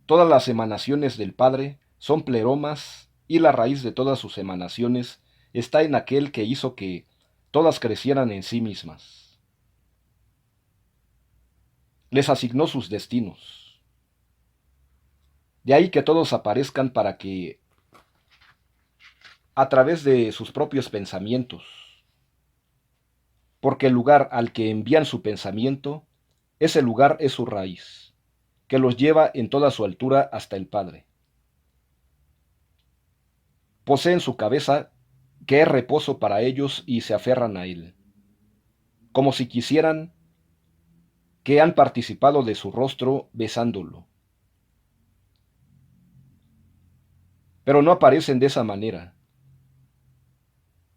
todas las emanaciones del Padre son pleromas, y la raíz de todas sus emanaciones está en aquel que hizo que todas crecieran en sí mismas. Les asignó sus destinos. De ahí que todos aparezcan para que, a través de sus propios pensamientos, porque el lugar al que envían su pensamiento, ese lugar es su raíz, que los lleva en toda su altura hasta el Padre. Poseen su cabeza, que es reposo para ellos, y se aferran a él, como si quisieran que han participado de su rostro besándolo. Pero no aparecen de esa manera,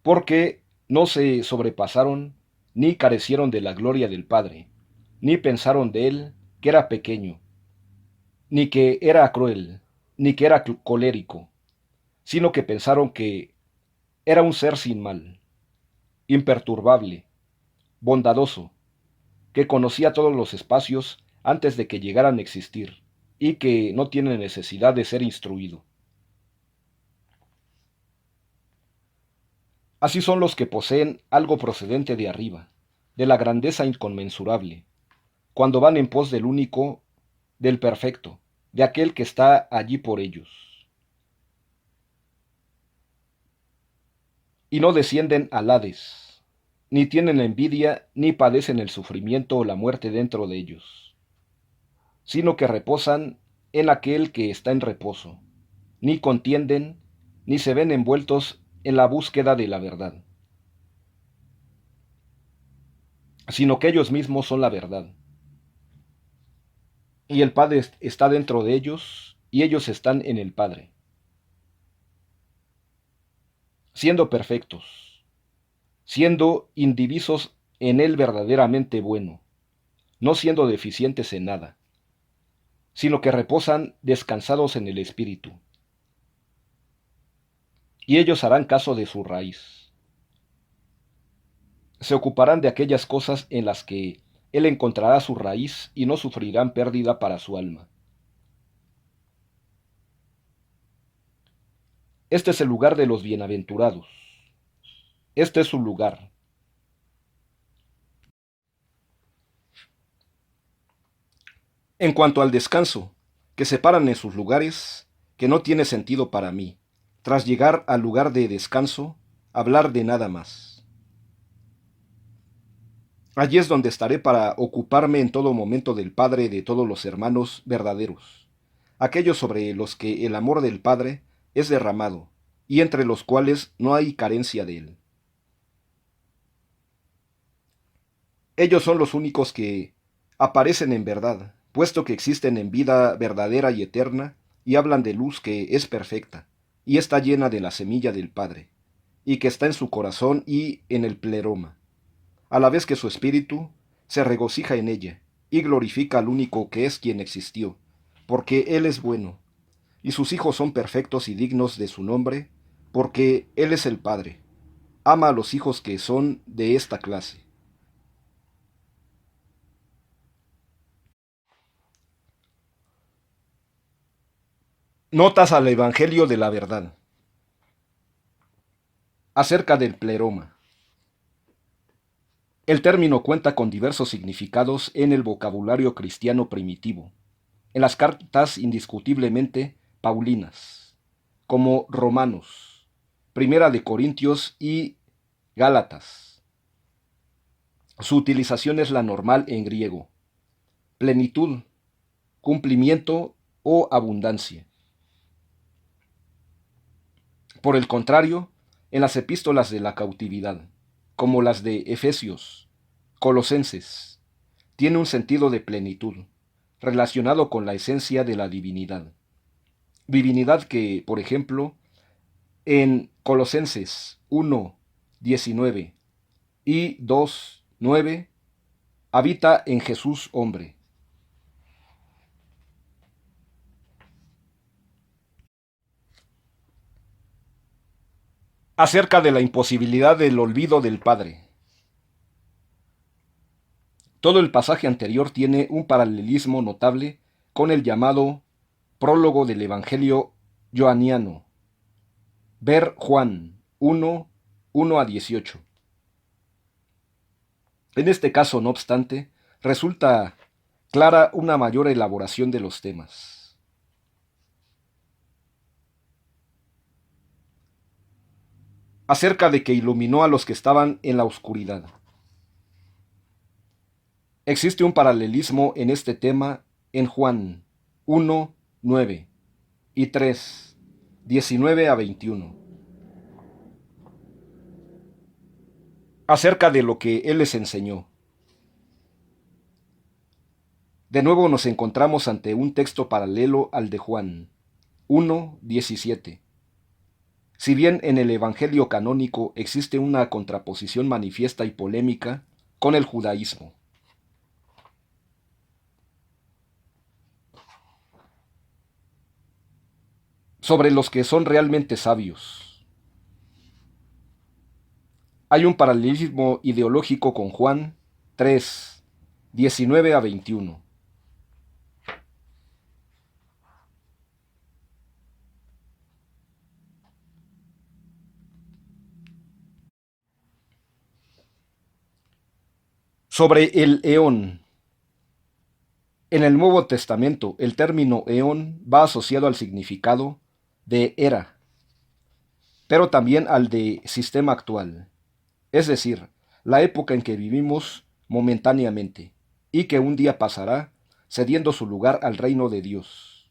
porque no se sobrepasaron ni carecieron de la gloria del Padre, ni pensaron de él que era pequeño, ni que era cruel, ni que era colérico, sino que pensaron que era un ser sin mal, imperturbable, bondadoso, que conocía todos los espacios antes de que llegaran a existir, y que no tiene necesidad de ser instruido. Así son los que poseen algo procedente de arriba, de la grandeza inconmensurable, cuando van en pos del único, del perfecto, de aquel que está allí por ellos. Y no descienden al Hades, ni tienen envidia, ni padecen el sufrimiento o la muerte dentro de ellos, sino que reposan en aquel que está en reposo, ni contienden, ni se ven envueltos en la búsqueda de la verdad, sino que ellos mismos son la verdad. Y el Padre está dentro de ellos, y ellos están en el Padre, siendo perfectos, siendo indivisos en Él verdaderamente bueno, no siendo deficientes en nada, sino que reposan descansados en el Espíritu. Y ellos harán caso de su raíz. Se ocuparán de aquellas cosas en las que Él encontrará su raíz y no sufrirán pérdida para su alma. Este es el lugar de los bienaventurados. Este es su lugar. En cuanto al descanso, que se paran en sus lugares, que no tiene sentido para mí, tras llegar al lugar de descanso, hablar de nada más. Allí es donde estaré para ocuparme en todo momento del Padre de todos los hermanos verdaderos, aquellos sobre los que el amor del Padre es derramado, y entre los cuales no hay carencia de él. Ellos son los únicos que aparecen en verdad, puesto que existen en vida verdadera y eterna, y hablan de luz que es perfecta, y está llena de la semilla del Padre, y que está en su corazón y en el pleroma, a la vez que su espíritu se regocija en ella, y glorifica al único que es quien existió, porque Él es bueno, y sus hijos son perfectos y dignos de su nombre, porque Él es el Padre. Ama a los hijos que son de esta clase. Notas al Evangelio de la Verdad. Acerca del pleroma. El término cuenta con diversos significados en el vocabulario cristiano primitivo, en las cartas indiscutiblemente paulinas, como Romanos, Primera de Corintios y Gálatas. Su utilización es la normal en griego: plenitud, cumplimiento o abundancia. Por el contrario, en las epístolas de la cautividad, como las de Efesios, Colosenses, tiene un sentido de plenitud, relacionado con la esencia de la divinidad. Divinidad que, por ejemplo, en Colosenses 1:19 y 2:9, habita en Jesús hombre. Acerca de la imposibilidad del olvido del Padre. Todo el pasaje anterior tiene un paralelismo notable con el llamado prólogo del Evangelio joaniano. Ver Juan 1:1-18. En este caso, no obstante, resulta clara una mayor elaboración de los temas. Acerca de que iluminó a los que estaban en la oscuridad. Existe un paralelismo en este tema en Juan 1:9 y 3:19-21. Acerca de lo que Él les enseñó. De nuevo nos encontramos ante un texto paralelo al de Juan 1:17. Si bien en el Evangelio canónico existe una contraposición manifiesta y polémica con el judaísmo. sobre los que son realmente sabios. Hay un paralelismo ideológico con Juan 3, 19 a 21. Sobre el eón. En el Nuevo Testamento, el término eón va asociado al significado de era, pero también al de sistema actual, es decir, la época en que vivimos momentáneamente, y que un día pasará, cediendo su lugar al reino de Dios.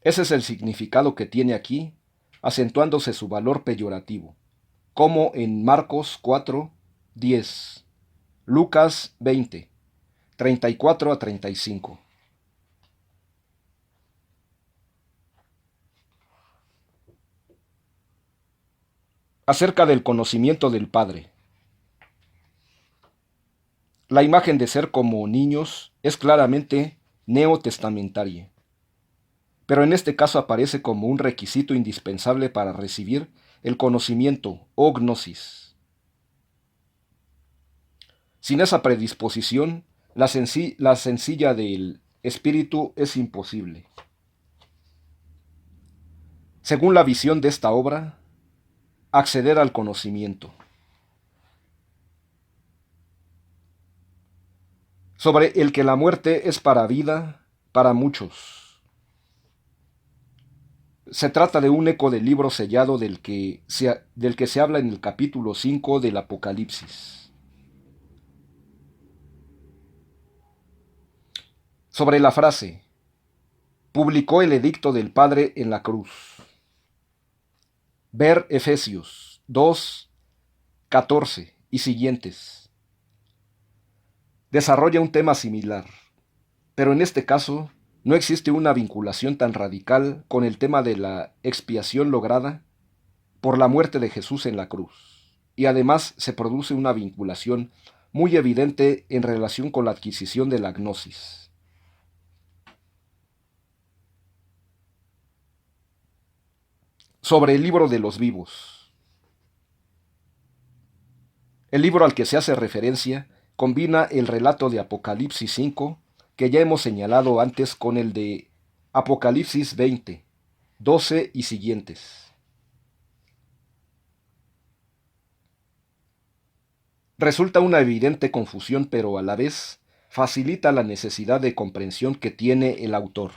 Ese es el significado que tiene aquí, acentuándose su valor peyorativo, como en Marcos 4, 10, Lucas 20, 34 a 35. Acerca del conocimiento del Padre. La imagen de ser como niños es claramente neotestamentaria, pero en este caso aparece como un requisito indispensable para recibir el conocimiento o gnosis. Sin esa predisposición, la sencilla del espíritu es imposible. Según la visión de esta obra, acceder al conocimiento. Sobre el que la muerte es para vida, para muchos. Se trata de un eco del libro sellado del que se habla en el capítulo 5 del Apocalipsis. Sobre la frase, publicó el edicto del Padre en la cruz. Ver Efesios 2, 14 y siguientes. Desarrolla un tema similar, pero en este caso no existe una vinculación tan radical con el tema de la expiación lograda por la muerte de Jesús en la cruz, y además se produce una vinculación muy evidente en relación con la adquisición de la gnosis. Sobre el libro de los vivos. El libro al que se hace referencia combina el relato de Apocalipsis 5, que ya hemos señalado antes, con el de Apocalipsis 20, 12 y siguientes. Resulta una evidente confusión, pero a la vez facilita la necesidad de comprensión que tiene el autor.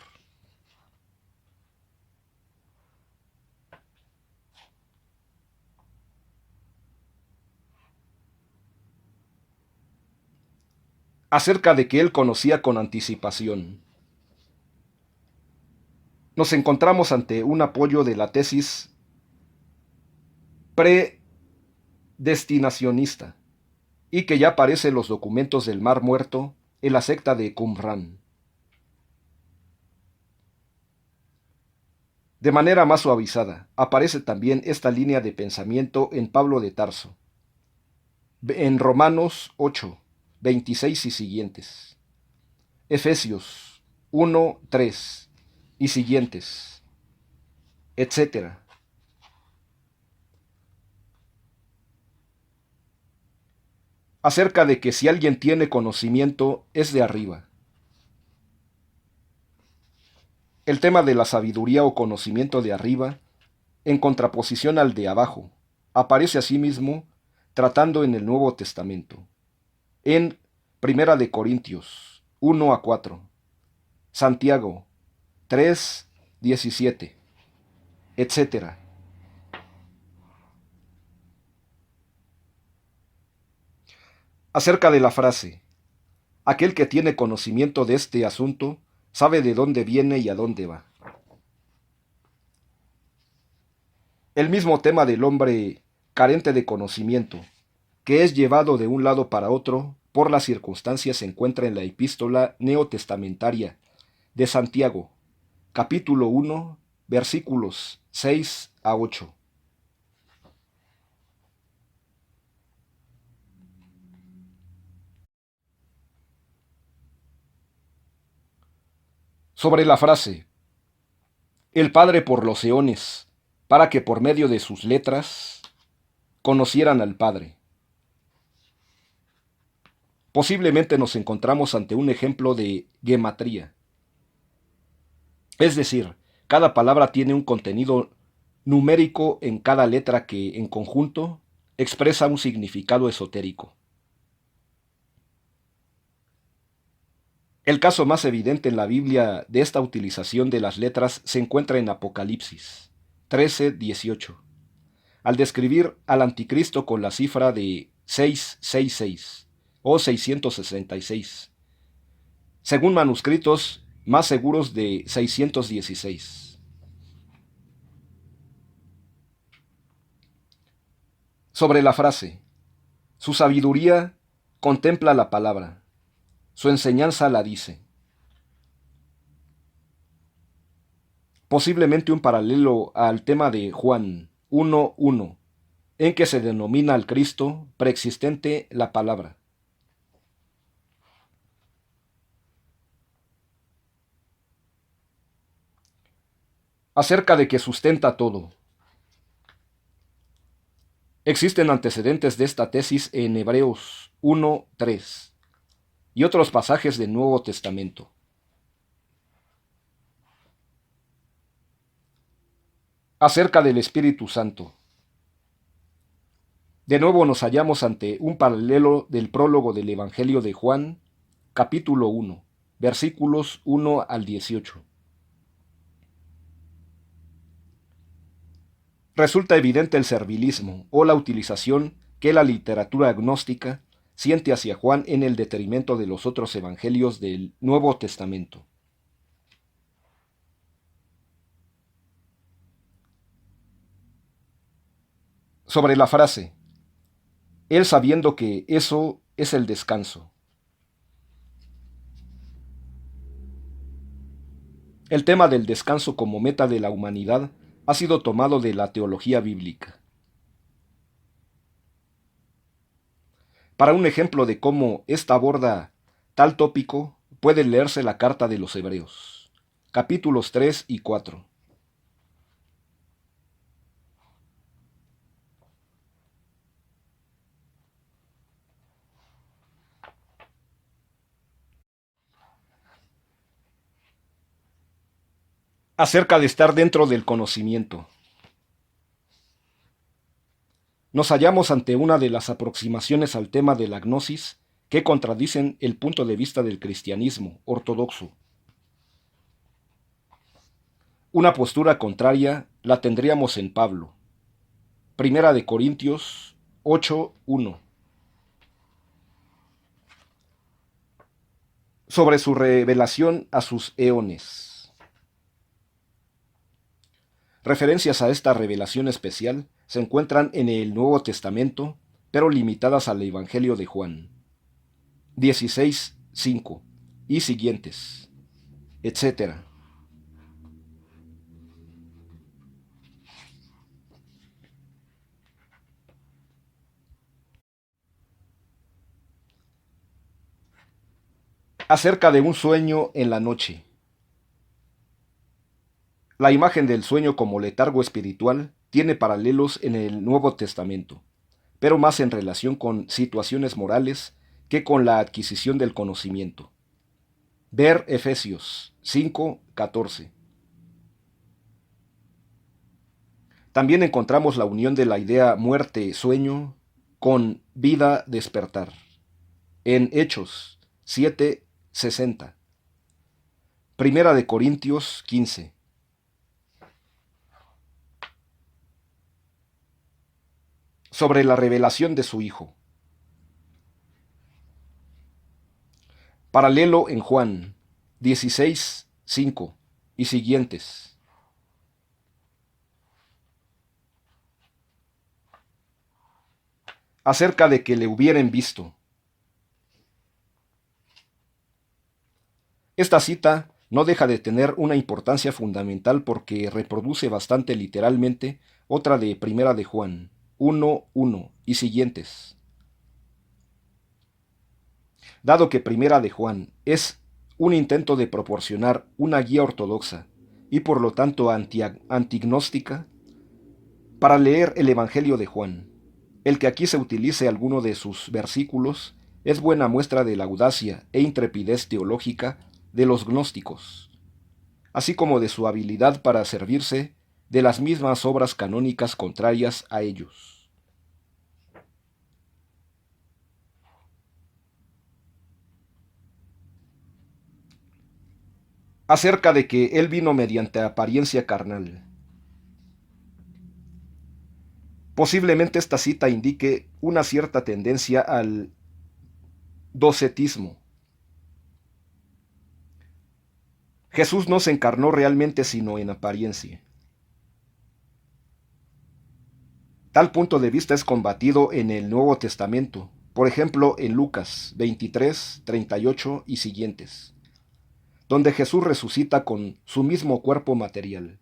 Acerca de que él conocía con anticipación. Nos encontramos ante un apoyo de la tesis predestinacionista, y que ya aparece en los documentos del Mar Muerto en la secta de Qumran. De manera más suavizada, aparece también esta línea de pensamiento en Pablo de Tarso, en Romanos 8, 26 y siguientes, Efesios 1, 3 y siguientes, etc. Acerca de que si alguien tiene conocimiento es de arriba. El tema de la sabiduría o conocimiento de arriba, en contraposición al de abajo, aparece asimismo tratando en el Nuevo Testamento, en Primera de Corintios 1 a 4, Santiago 3, 17, etc. Acerca de la frase, aquel que tiene conocimiento de este asunto sabe de dónde viene y a dónde va. El mismo tema del hombre carente de conocimiento, que es llevado de un lado para otro por las circunstancias, se encuentra en la epístola neotestamentaria de Santiago, capítulo 1, versículos 6 a 8. Sobre la frase, el Padre por los eones, para que por medio de sus letras conocieran al Padre. Posiblemente nos encontramos ante un ejemplo de gematría. Es decir, cada palabra tiene un contenido numérico en cada letra que, en conjunto, expresa un significado esotérico. El caso más evidente en la Biblia de esta utilización de las letras se encuentra en Apocalipsis 13:18, al describir al anticristo con la cifra de 666 o 666, según manuscritos más seguros de 616. Sobre la frase, su sabiduría contempla la palabra, su enseñanza la dice. Posiblemente un paralelo al tema de Juan 1:1, en que se denomina al Cristo preexistente la palabra. Acerca de que sustenta todo. Existen antecedentes de esta tesis en Hebreos 1:3 y otros pasajes del Nuevo Testamento. Acerca del Espíritu Santo. De nuevo nos hallamos ante un paralelo del prólogo del Evangelio de Juan, capítulo 1, versículos 1 al 18. Resulta evidente el servilismo o la utilización que la literatura agnóstica siente hacia Juan en el detrimento de los otros evangelios del Nuevo Testamento. Sobre la frase, él sabiendo que eso es el descanso. El tema del descanso como meta de la humanidad ha sido tomado de la teología bíblica. Para un ejemplo de cómo ésta aborda tal tópico, puede leerse la carta de los Hebreos, capítulos 3 y 4. Acerca de estar dentro del conocimiento. Nos hallamos ante una de las aproximaciones al tema de la gnosis que contradicen el punto de vista del cristianismo ortodoxo. Una postura contraria la tendríamos en Pablo. Primera de Corintios 8:1. Sobre su revelación a sus eones. Referencias a esta revelación especial se encuentran en el Nuevo Testamento, pero limitadas al Evangelio de Juan 16:5 y siguientes, etc. Acerca de un sueño en la noche. La imagen del sueño como letargo espiritual tiene paralelos en el Nuevo Testamento, pero más en relación con situaciones morales que con la adquisición del conocimiento. Ver Efesios 5:14. También encontramos la unión de la idea muerte-sueño con vida-despertar. En Hechos 7:60. Primera de Corintios 15. Sobre la revelación de su Hijo. Paralelo en Juan 16:5 y siguientes. Acerca de que le hubieran visto. Esta cita no deja de tener una importancia fundamental porque reproduce bastante literalmente otra de Primera de Juan 1:1 y siguientes. Dado que Primera de Juan es un intento de proporcionar una guía ortodoxa y por lo tanto antignóstica, para leer el Evangelio de Juan. El que aquí se utilice alguno de sus versículos es buena muestra de la audacia e intrepidez teológica de los gnósticos, así como de su habilidad para servirse de las mismas obras canónicas contrarias a ellos. Acerca de que él vino mediante apariencia carnal. Posiblemente esta cita indique una cierta tendencia al docetismo. Jesús no se encarnó realmente sino en apariencia. Tal punto de vista es combatido en el Nuevo Testamento, por ejemplo en Lucas 23, 38 y siguientes, donde Jesús resucita con su mismo cuerpo material.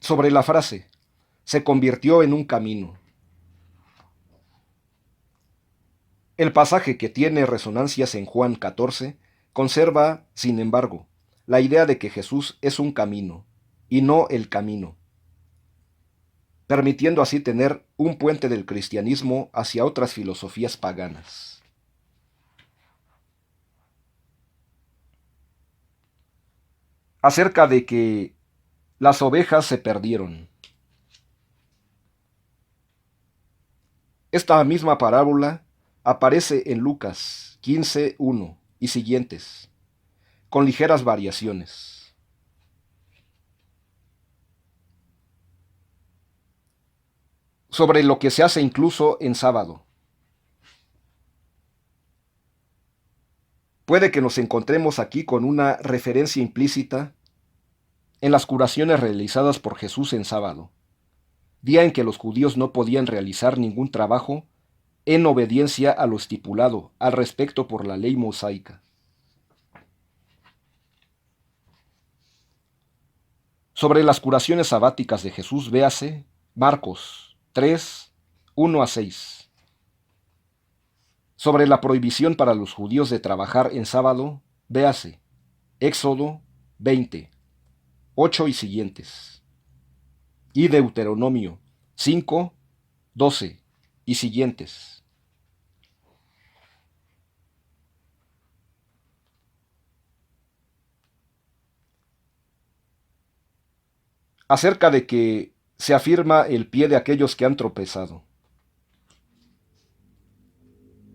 Sobre la frase, se convirtió en un camino. El pasaje, que tiene resonancias en Juan 14, conserva, sin embargo, la idea de que Jesús es un camino, y no el camino, permitiendo así tener un puente del cristianismo hacia otras filosofías paganas. Acerca de que las ovejas se perdieron. Esta misma parábola aparece en Lucas 15:1 y siguientes, con ligeras variaciones. Sobre lo que se hace incluso en sábado. Puede que nos encontremos aquí con una referencia implícita en las curaciones realizadas por Jesús en sábado, día en que los judíos no podían realizar ningún trabajo en obediencia a lo estipulado al respecto por la ley mosaica. Sobre las curaciones sabáticas de Jesús, véase Marcos 3, 1 a 6. Sobre la prohibición para los judíos de trabajar en sábado, véase Éxodo 20, 8 y siguientes. Y Deuteronomio 5, 12 y siguientes. Acerca de que se afirma el pie de aquellos que han tropezado.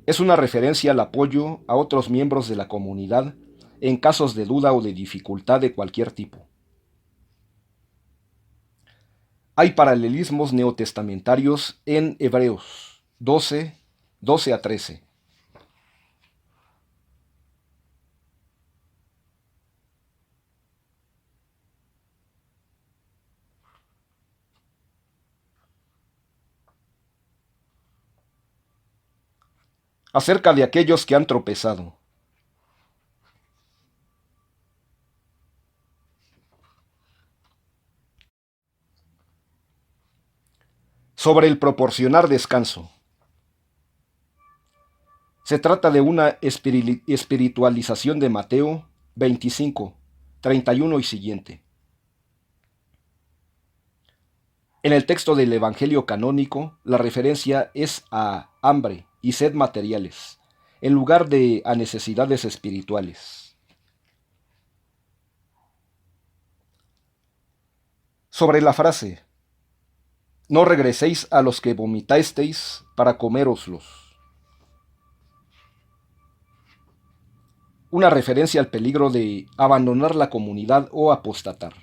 Es una referencia al apoyo a otros miembros de la comunidad en casos de duda o de dificultad de cualquier tipo. Hay paralelismos neotestamentarios en Hebreos 12, 12 a 13. Acerca de aquellos que han tropezado. Sobre el proporcionar descanso. Se trata de una espiritualización de Mateo 25, 31 y siguiente. En el texto del Evangelio canónico, la referencia es a hambre y sed materiales, en lugar de a necesidades espirituales. Sobre la frase, no regreséis a los que vomitasteis para coméroslos. Una referencia al peligro de abandonar la comunidad o apostatar.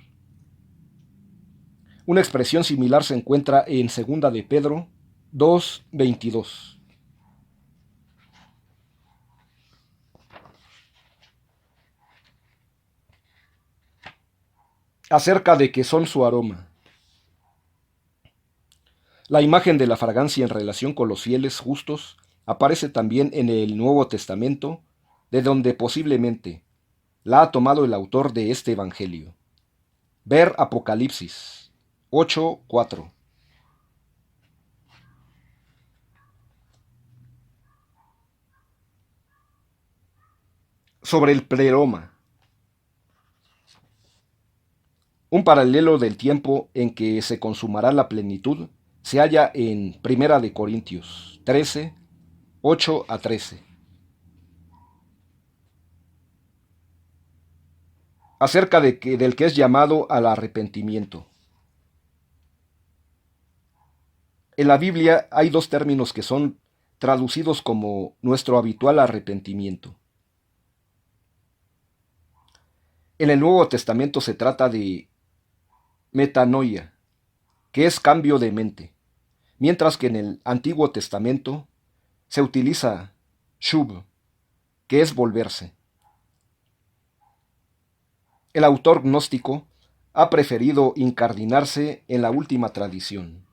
Una expresión similar se encuentra en 2 de Pedro 2:22. Acerca de que son su aroma. La imagen de la fragancia en relación con los fieles justos aparece también en el Nuevo Testamento, de donde posiblemente la ha tomado el autor de este Evangelio. Ver Apocalipsis 8:4. Sobre el pleroma. Un paralelo del tiempo en que se consumará la plenitud se halla en Primera de Corintios 13, 8 a 13, acerca del que es llamado al arrepentimiento. En la Biblia hay dos términos que son traducidos como nuestro habitual arrepentimiento. En el Nuevo Testamento se trata de metanoia, que es cambio de mente, mientras que en el Antiguo Testamento se utiliza shub, que es volverse. El autor gnóstico ha preferido incardinarse en la última tradición.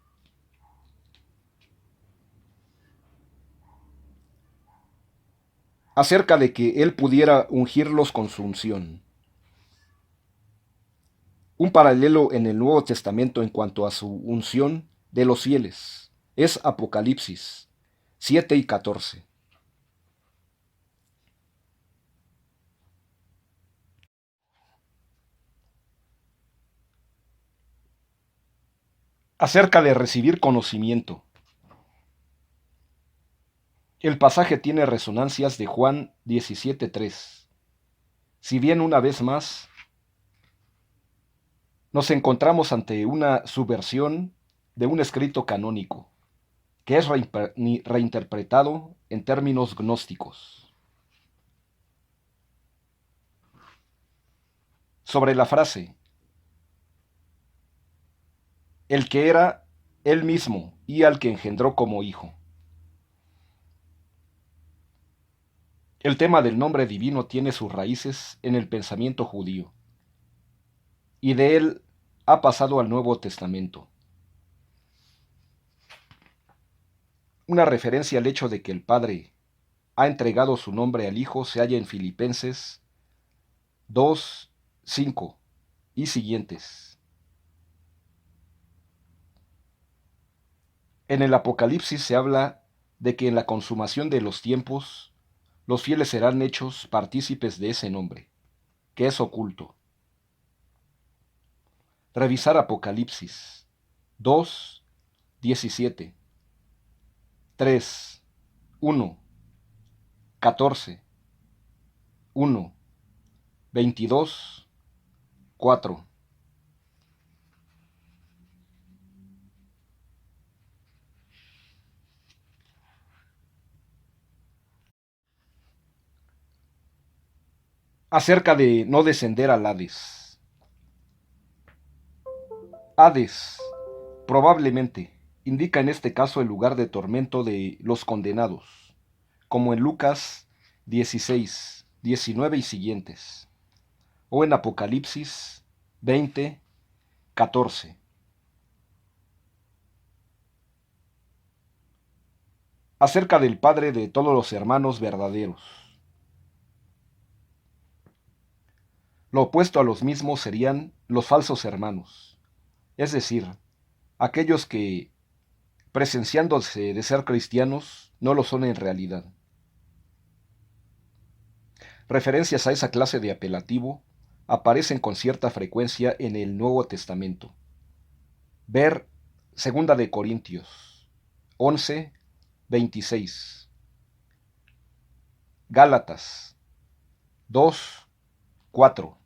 Acerca de que él pudiera ungirlos con su unción. Un paralelo en el Nuevo Testamento en cuanto a su unción de los fieles es Apocalipsis 7 y 14. Acerca de recibir conocimiento. El pasaje tiene resonancias de Juan 17:3. Si bien una vez más nos encontramos ante una subversión de un escrito canónico, que es reinterpretado en términos gnósticos. Sobre la frase, el que era él mismo y al que engendró como hijo. El tema del nombre divino tiene sus raíces en el pensamiento judío, y de él ha pasado al Nuevo Testamento. Una referencia al hecho de que el Padre ha entregado su nombre al Hijo se halla en Filipenses 2, 5 y siguientes. En el Apocalipsis se habla de que en la consumación de los tiempos los fieles serán hechos partícipes de ese nombre, que es oculto. Revisar Apocalipsis 2, 17, 3, 1, 14, 1, 22, 4. Acerca de no descender al Hades. Hades, probablemente, indica en este caso el lugar de tormento de los condenados, como en Lucas 16, 19 y siguientes, o en Apocalipsis 20, 14. Acerca del Padre de todos los hermanos verdaderos. Lo opuesto a los mismos serían los falsos hermanos, es decir, aquellos que, presenciándose de ser cristianos, no lo son en realidad. Referencias a esa clase de apelativo aparecen con cierta frecuencia en el Nuevo Testamento. Ver 2 de Corintios 11, 26. Gálatas 2, 4.